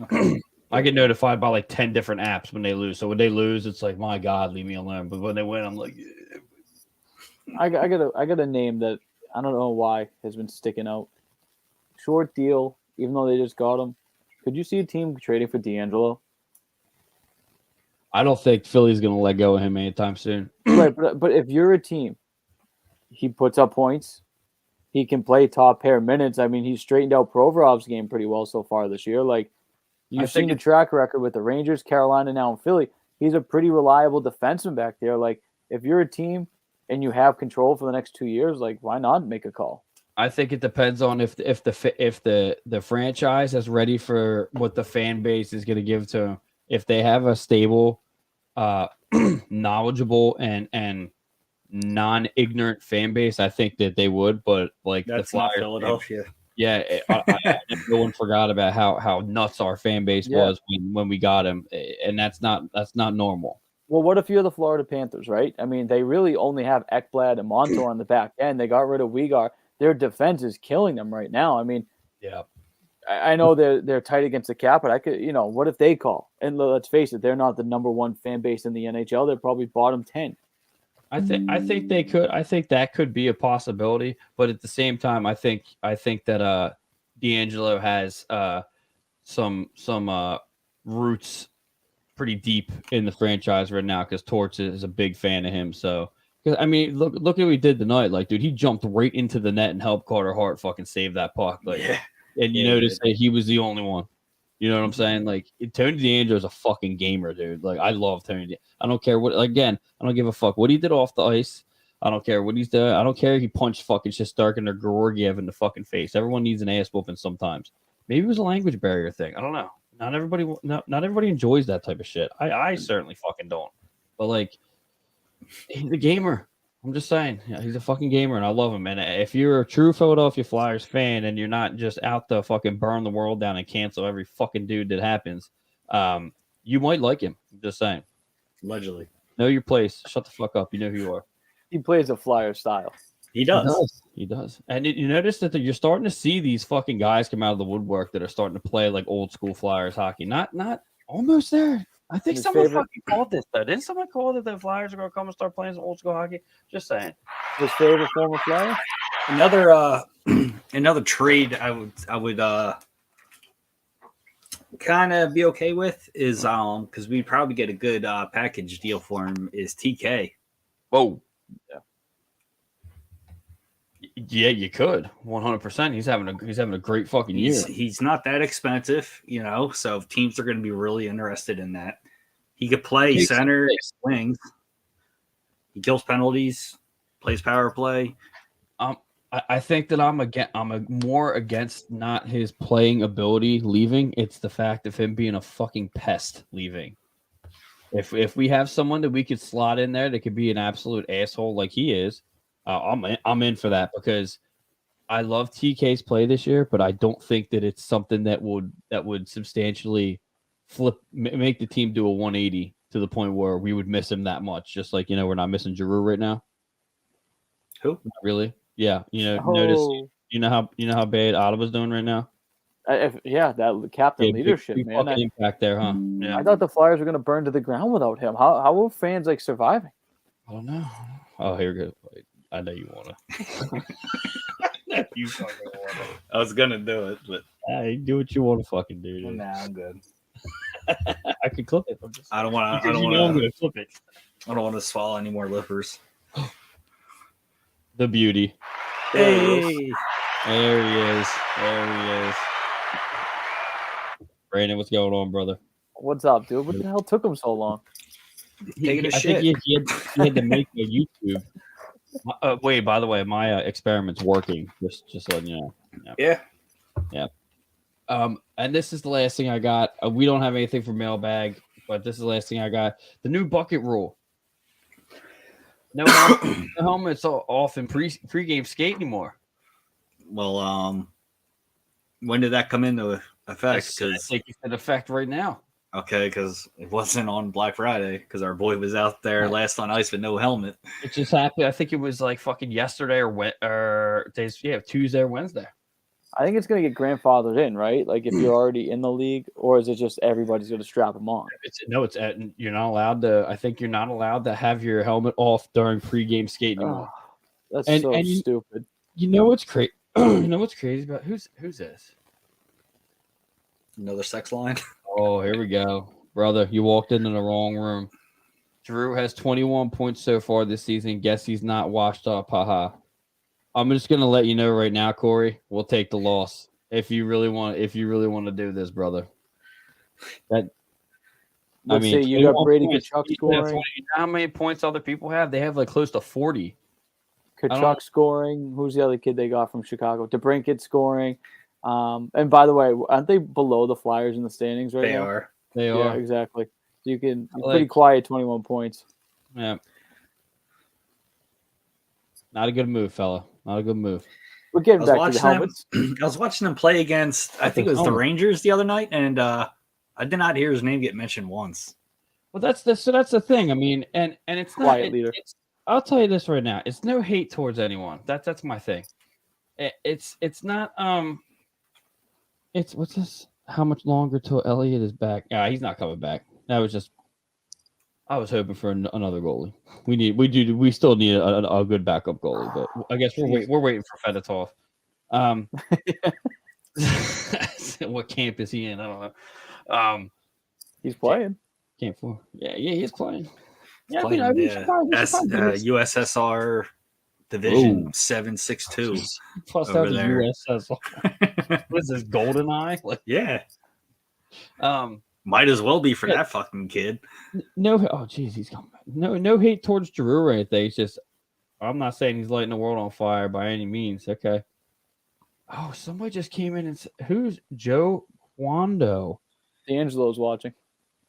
Okay. I get notified by like 10 different apps when they lose. So when they lose, it's like, my God, leave me alone. But when they win, I'm like, I got a name that I don't know why has been sticking out. Short deal, even though they just got him. Could you see a team trading for D'Angelo? I don't think Philly's going to let go of him anytime soon. Right, but if you're a team, he puts up points. He can play top pair minutes. I mean, he's straightened out Provorov's game pretty well so far this year. Like, you've seen the track record with the Rangers, Carolina, now in Philly. He's a pretty reliable defenseman back there. Like, if you're a team and you have control for the next 2 years, like, why not make a call? I think it depends on if the franchise is ready for what the fan base is going to give to them. If they have a stable, knowledgeable, and non-ignorant fan base, I think that they would. But like that's the Flyers, not Philadelphia. Yeah, no one forgot about how nuts our fan base was when we got him, and that's not normal. Well, what if you're the Florida Panthers, right? I mean, they really only have Ekblad and Montour on the back end. They got rid of Weegar. Their defense is killing them right now. I mean, I know they're tight against the cap, but I could, what if they call? And let's face it, they're not the number one fan base in the NHL. They're probably bottom 10. I think they could. I think that could be a possibility, but at the same time, I think that D'Angelo has some roots pretty deep in the franchise right now because Torts is a big fan of him. So, I mean, look at what he did tonight. Like, dude, he jumped right into the net and helped Carter Hart fucking save that puck. Like, and you notice that he was the only one. You know what I'm saying? Like, Tony DeAngelo is a fucking gamer, dude. Like, I love Tony. I don't care what. Again, I don't give a fuck what he did off the ice. I don't care what he's doing. I don't care if he punched fucking Shesterkin or Georgiev in the fucking face. Everyone needs an ass whooping sometimes. Maybe it was a language barrier thing. I don't know. Not everybody enjoys that type of shit. I certainly fucking don't. But like, he's a gamer. I'm just saying, he's a fucking gamer, and I love him. And if you're a true Philadelphia Flyers fan, and you're not just out to fucking burn the world down and cancel every fucking dude that happens, you might like him. I'm just saying. Allegedly. Know your place. Shut the fuck up. You know who you are. He plays a Flyer style. He does. He does. And you notice that you're starting to see these fucking guys come out of the woodwork that are starting to play like old school Flyers hockey. Not almost there. I think someone fucking called this, though. Didn't someone call that the Flyers are going to come and start playing some old school hockey? Just saying. His favorite former Flyer? Another trade I would kind of be okay with is because we'd probably get a good package deal for him is TK. Whoa. Yeah, you could 100%. He's having a great fucking year. He's not that expensive, so teams are going to be really interested in that. He could play center, wings. He kills penalties, plays power play. I think that I'm more against not his playing ability leaving. It's the fact of him being a fucking pest leaving. If we have someone that we could slot in there that could be an absolute asshole like he is, I'm in for that because I love TK's play this year, but I don't think that it's something that would substantially make the team do a 180 to the point where we would miss him that much. Just like, we're not missing Giroux right now. Who? Not really? Yeah. Notice You know how bad Ottawa's doing right now. That captain leadership, big man. Impact there, huh? Yeah. I thought the Flyers were going to burn to the ground without him. How are fans like surviving? I don't know. Oh, here we go. I know you want to. You fucking want to. I was gonna do it, but Hey, do what you want to fucking do. Dude. nah, I'm good. I could clip it. I don't want to. I'm gonna flip it. I don't want to swallow any more lippers. The beauty. Hey. There he is. Brandon, what's going on, brother? What's up, dude? What the hell took him so long? Taking a I shit. think he had to make a YouTube. Wait, by the way, my experiment's working. Just letting you know. Yeah. And this is the last thing I got. We don't have anything for mailbag, but this is the last thing I got. The new bucket rule. No helmets off in pregame skate anymore. Well, when did that come into effect? I think it's in effect right now. Okay, because it wasn't on Black Friday because our boy was out there last on ice with no helmet. It just happened. I think it was like fucking yesterday or Tuesday or Wednesday. I think it's going to get grandfathered in, right? Like if you're already in the league, or is it just everybody's going to strap them on? You're not allowed to. I think you're not allowed to have your helmet off during pregame skate anymore. That's so stupid. You know what's crazy? You know what's crazy about who's this? Another sex line. Oh, here we go, brother. You walked into the wrong room. Drew has 21 points so far this season. Guess he's not washed up. Haha. I'm just gonna let you know right now, Corey. We'll take the loss if you really want to do this, brother. Let's say you got Brady Tkachuk scoring. You know how many points other people have? They have like close to 40. Tkachuk scoring. Who's the other kid they got from Chicago? DeBrincat scoring. And by the way, aren't they below the Flyers in the standings right now? They are. Yeah, exactly. So you're pretty quiet, 21 points. Yeah. Not a good move, fella. Not a good move. We're getting back to the helmets. I was watching them play against, I think it was the Rangers the other night, and I did not hear his name get mentioned once. Well, that's the thing. I mean, and it's not. Quiet leader. I'll tell you this right now. It's no hate towards anyone. That's my thing. It's not. It's what's this? How much longer till Elliott is back? Yeah, he's not coming back. That was just. I was hoping for another goalie. We still need a good backup goalie, but I guess we're waiting for Fedotov. What camp is he in? I don't know. He's playing. Camp 4. Yeah, he's playing. Yeah, USSR Division 762. Plus that was USSR. What is this, GoldenEye? Might as well be for that fucking kid. He's coming back. No hate towards Giroux or anything. It's just, I'm not saying he's lighting the world on fire by any means. Okay. Oh, somebody just came in and said, who's Joe Wando? D'Angelo's watching.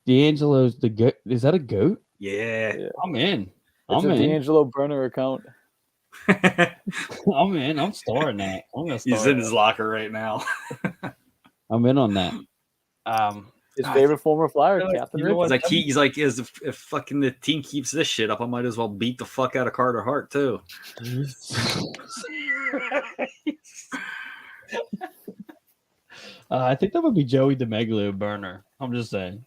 D'Angelo's the goat. Is that a goat? Yeah. I'm in. It's a D'Angelo burner account. I'm in. I'm starting that. He's in his locker right now. I'm in on that. His favorite former Flyer captain. He's like, if fucking the team keeps this shit up, I might as well beat the fuck out of Carter Hart too. I think that would be Joey DeMeglio burner. I'm just saying.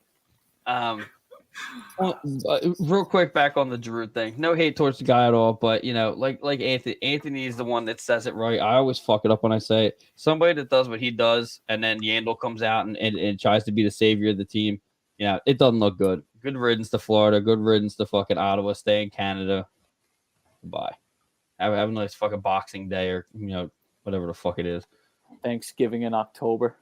Real quick, back on the Giroux thing. No hate towards the guy at all, but like Anthony is the one that says it right. I always fuck it up when I say it. Somebody that does what he does, and then Yandel comes out and tries to be the savior of the team. Yeah, it doesn't look good. Good riddance to Florida. Good riddance to fucking Ottawa. Stay in Canada. Goodbye. Have a nice fucking Boxing Day or whatever the fuck it is. Thanksgiving in October.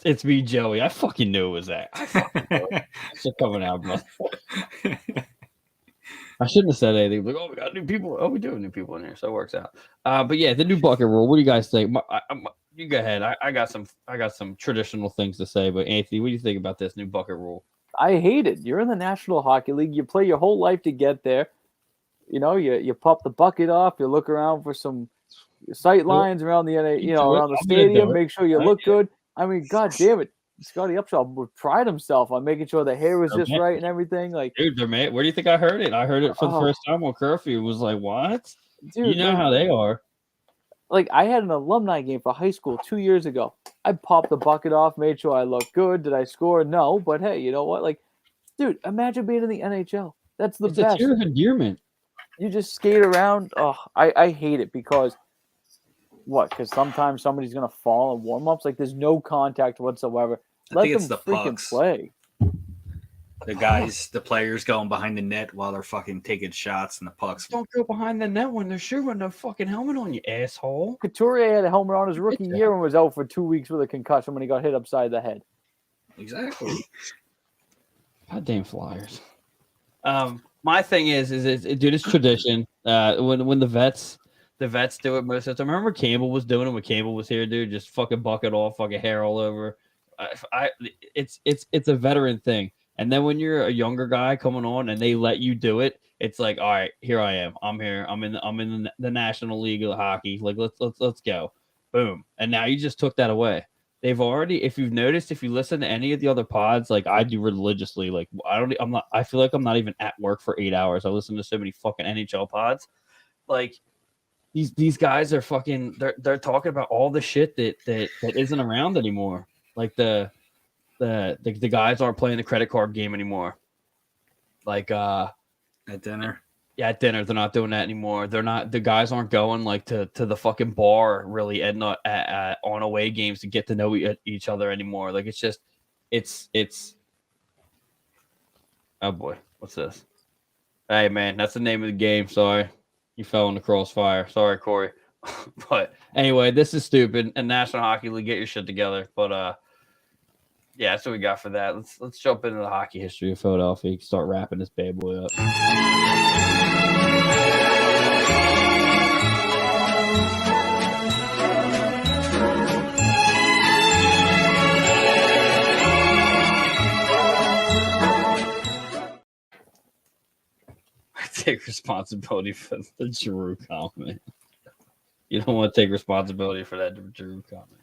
It's me, Joey. I fucking knew it was that. I fucking knew it. It's coming out, bro. I shouldn't have said anything. Like, we got new people. Oh, we do have new people in here, so it works out. But yeah, the new bucket rule. What do you guys think? You go ahead. I got some traditional things to say, but Anthony, what do you think about this new bucket rule? I hate it. You're in the National Hockey League. You play your whole life to get there. You pop the bucket off. You look around for some sight lines around the around the stadium. Make sure you look good. I mean, god damn it. Scotty Upshaw would pride himself on making sure the hair was just right and everything. Like, dude, where do you think I heard it? I heard it for the first time on curfew. It was like, what? Dude, how they are. like I had an alumni game for high school 2 years ago. I popped the bucket off, made sure I looked good. Did I score? No, but hey, you know what? Like, dude, imagine being in the NHL. That's the It's best. a tier of endearment. You just skate around. Oh, I hate it because what? Because sometimes somebody's gonna fall in warm-ups. Like there's no contact whatsoever. I Let think them it's the freaking pucks. play. The players going behind the net while they're fucking taking shots and the pucks. Don't go behind the net when they're shooting a fucking helmet on you, asshole. Couturier had a helmet on his rookie year and was out for 2 weeks with a concussion when he got hit upside the head. Exactly. Goddamn Flyers. My thing is dude, it's tradition. When the vets do it most of the time. Remember Campbell was doing it when Campbell was here, dude. Just fucking bucket off, fucking hair all over. It's a veteran thing. And then when you're a younger guy coming on and they let you do it, it's like, all right, here I am. I'm here. I'm in the National League of Hockey. Like let's go, boom. And now you just took that away. They've already, if you've noticed, if you listen to any of the other pods, like I do religiously, like I feel like I'm not even at work for 8 hours. I listen to so many fucking NHL pods. Like these guys are fucking, they're talking about all the shit that isn't around anymore. Like the guys aren't playing the credit card game anymore. Like at dinner. Yeah, at dinner they're not doing that anymore. The guys aren't going like to the fucking bar really and not on away games to get to know each other anymore. Like it's oh boy, what's this? Hey man, that's the name of the game. Sorry, you fell in the crossfire. Sorry, Corey. But anyway, this is stupid. And National Hockey League, get your shit together. But yeah, that's what we got for that. Let's jump into the hockey history of Philadelphia. You can start wrapping this bad boy up. I take responsibility for the Giroux comment. You don't want to take responsibility for that Giroux comment.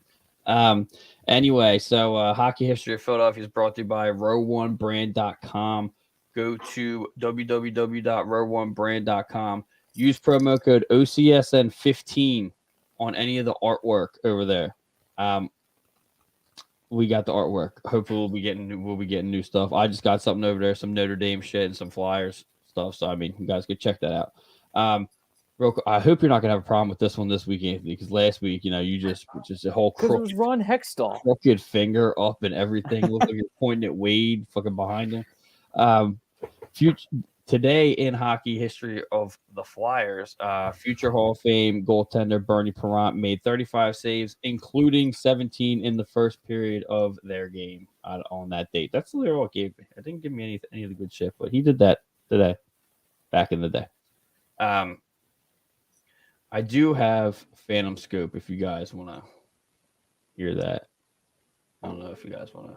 Anyway, so hockey history of Philadelphia is brought to you by row1brand.com. Go to www.row1brand.com. Use promo code OCSN15 on any of the artwork over there. We got the artwork. Hopefully we'll be getting new stuff. I just got something over there, some Notre Dame shit and some Flyers stuff. So I mean, you guys could check that out. Real quick, I hope you're not gonna have a problem with this one this week, Anthony, because last week, you just a whole Because it was Ron Hextall. crooked finger up and everything. Looked like you're pointing at Wade, fucking behind him. Today in hockey history of the Flyers, future Hall of Fame goaltender Bernie Parent made 35 saves, including 17 in the first period of their game on that date. That's literally all it gave me. It didn't give me any of the good shit, but he did that today, back in the day. I do have Phantom Scope if you guys want to hear that. I don't know if you guys want to.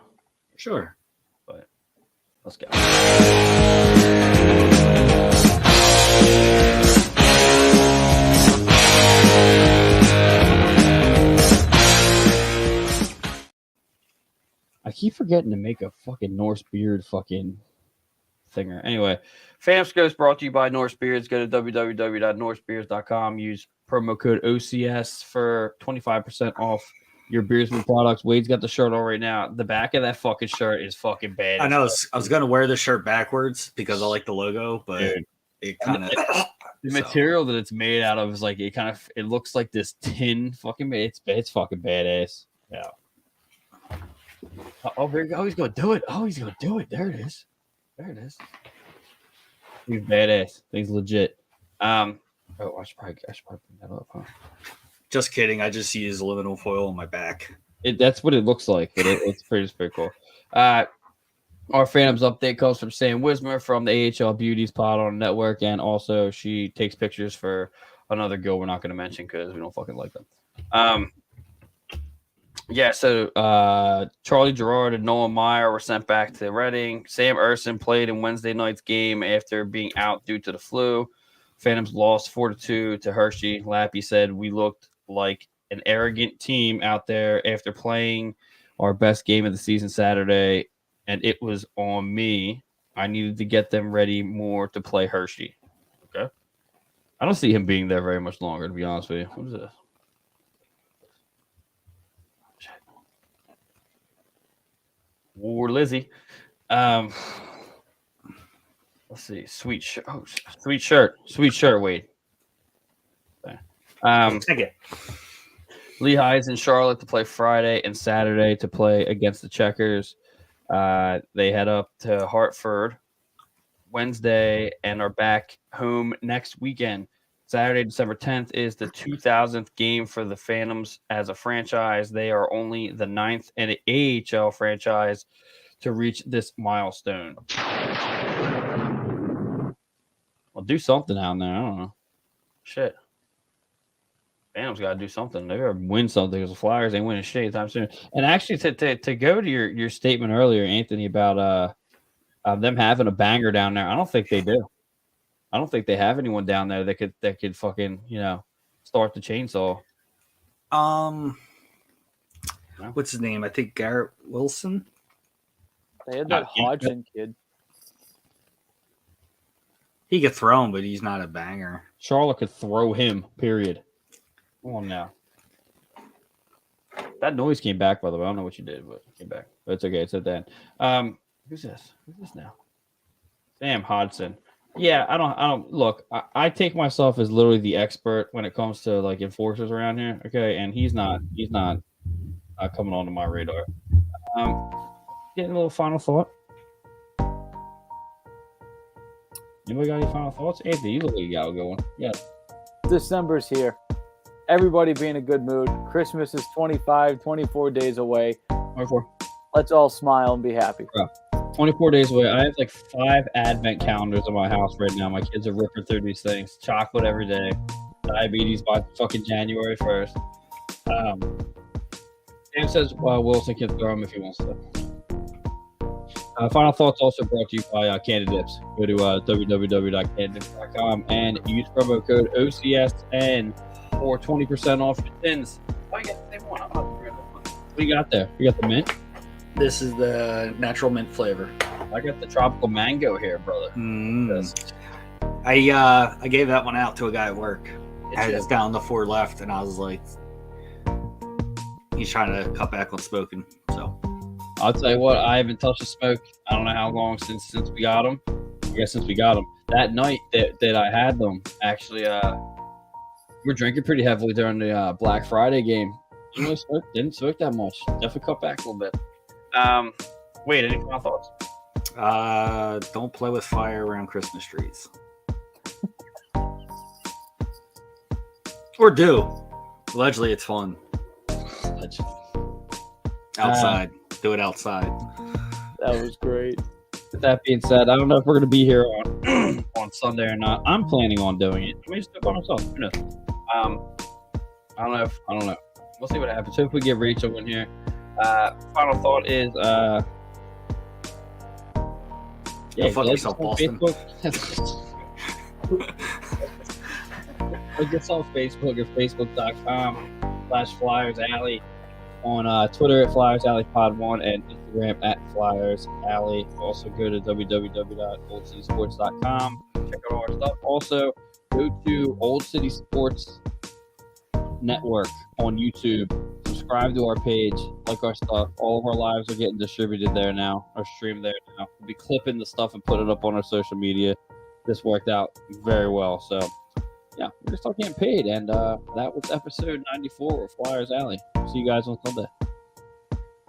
Sure. But let's go. I keep forgetting to make a fucking Norse beard fucking thinger. Anyway, Phantom Scope's brought to you by Norse Beards. Go to www.norsebeards.com. Use promo code OCS for 25% off your Beardsman products. Wade's got the shirt on right now. The back of that fucking shirt is fucking bad. I know. I was gonna wear the shirt backwards because I like the logo, but Dude. It kind of the material that it's made out of is like it looks like this tin fucking. It's fucking badass. Yeah. Oh, he's gonna do it. Oh, he's gonna do it. There it is. There it is. He's badass. He's legit. I should probably bring that up, huh? Just kidding. I just use aluminum foil on my back. That's what it looks like, but it's pretty cool. Our Phantoms update comes from Sam Wismer from the AHL Beauties pod on the network, and also she takes pictures for another girl we're not going to mention because we don't fucking like them. So Charlie Gerard and Nolan Meyer were sent back to Reading. Sam Urson played in Wednesday night's game after being out due to the flu. Phantoms lost 4-2 to Hershey. Lappy said, "We looked like an arrogant team out there after playing our best game of the season Saturday, and it was on me. I needed to get them ready more to play Hershey." Okay. I don't see him being there very much longer, to be honest with you. What is this? or Lizzie. Let's see. Sweet shirt. Oh, sweet shirt. Wade. Okay. Take it. Lehigh's in Charlotte to play Friday and Saturday to play against the Checkers. They head up to Hartford Wednesday and are back home next weekend. Saturday, December 10th is the 2000th game for the Phantoms as a franchise. They are only the 9th and AHL franchise to reach this milestone. Well, do something out there. I don't know. Shit. Phantoms got to do something. They got to win something because the Flyers ain't winning shit anytime soon. And actually, to go to your statement earlier, Anthony, about them having a banger down there, I don't think they do. I don't think they have anyone down there that could fucking start the chainsaw. What's his name? I think Garrett Wilson. They had that Hodgson kid. He could throw him, but he's not a banger. Charlotte could throw him. Period. Come on now. That noise came back, by the way. I don't know what you did, but it came back. But it's okay. It's at that. Who's this? Who's this now? Sam Hodgson. Yeah, I don't look. I take myself as literally the expert when it comes to like enforcers around here. Okay, and he's not coming onto my radar. Getting a little final thought. Anybody got any final thoughts? Anthony, you look like you got going. Yeah. December's here. Everybody be in a good mood. Christmas is 24 days away. 24. Let's all smile and be happy. Bro, 24 days away. I have like 5 advent calendars in my house right now. My kids are ripping through these things. Chocolate every day. Diabetes by fucking January 1st. Sam says Wilson can throw him if he wants to. Final thoughts also brought to you by Candidips. Go to www.candidips.com and use promo code OCSN for 20% off your tins. Oh, you got the same one. What do you got there? You got the mint? This is the natural mint flavor. I got the tropical mango here, brother. I gave that one out to a guy at work. I was down the 4 left, and I was like, he's trying to cut back on smoking. So I'll tell you what, I haven't touched a smoke. I don't know how long since we got them. I guess since we got them. That night that I had them, actually, we're drinking pretty heavily during the Black Friday game. Didn't smoke that much. Definitely cut back a little bit. Wait, any final thoughts? Don't play with fire around Christmas trees. Or do. Allegedly, it's fun. Outside. Do it outside. That was great. With that being said, I don't know if we're going to be here on on Sunday or not. I'm planning on doing it. We just do it by ourselves. Who knows? I don't know. We'll see what happens. Hope we get Rachel in here. Final thought is, fuck yourself, Boston. Look us on Facebook at facebook.com/Flyers Alley. On Twitter at Flyers Alley Pod 1 and Instagram at Flyers Alley. Also go to www.oldcitysports.com. Check out all our stuff. Also go to Old City Sports Network on YouTube. Subscribe to our page. Like our stuff. All of our lives are getting distributed there now. Or streamed there now. We'll be clipping the stuff and put it up on our social media. This worked out very well. So yeah, we're gonna start getting paid. And that was episode 94 of Flyers Alley. See you guys on Sunday.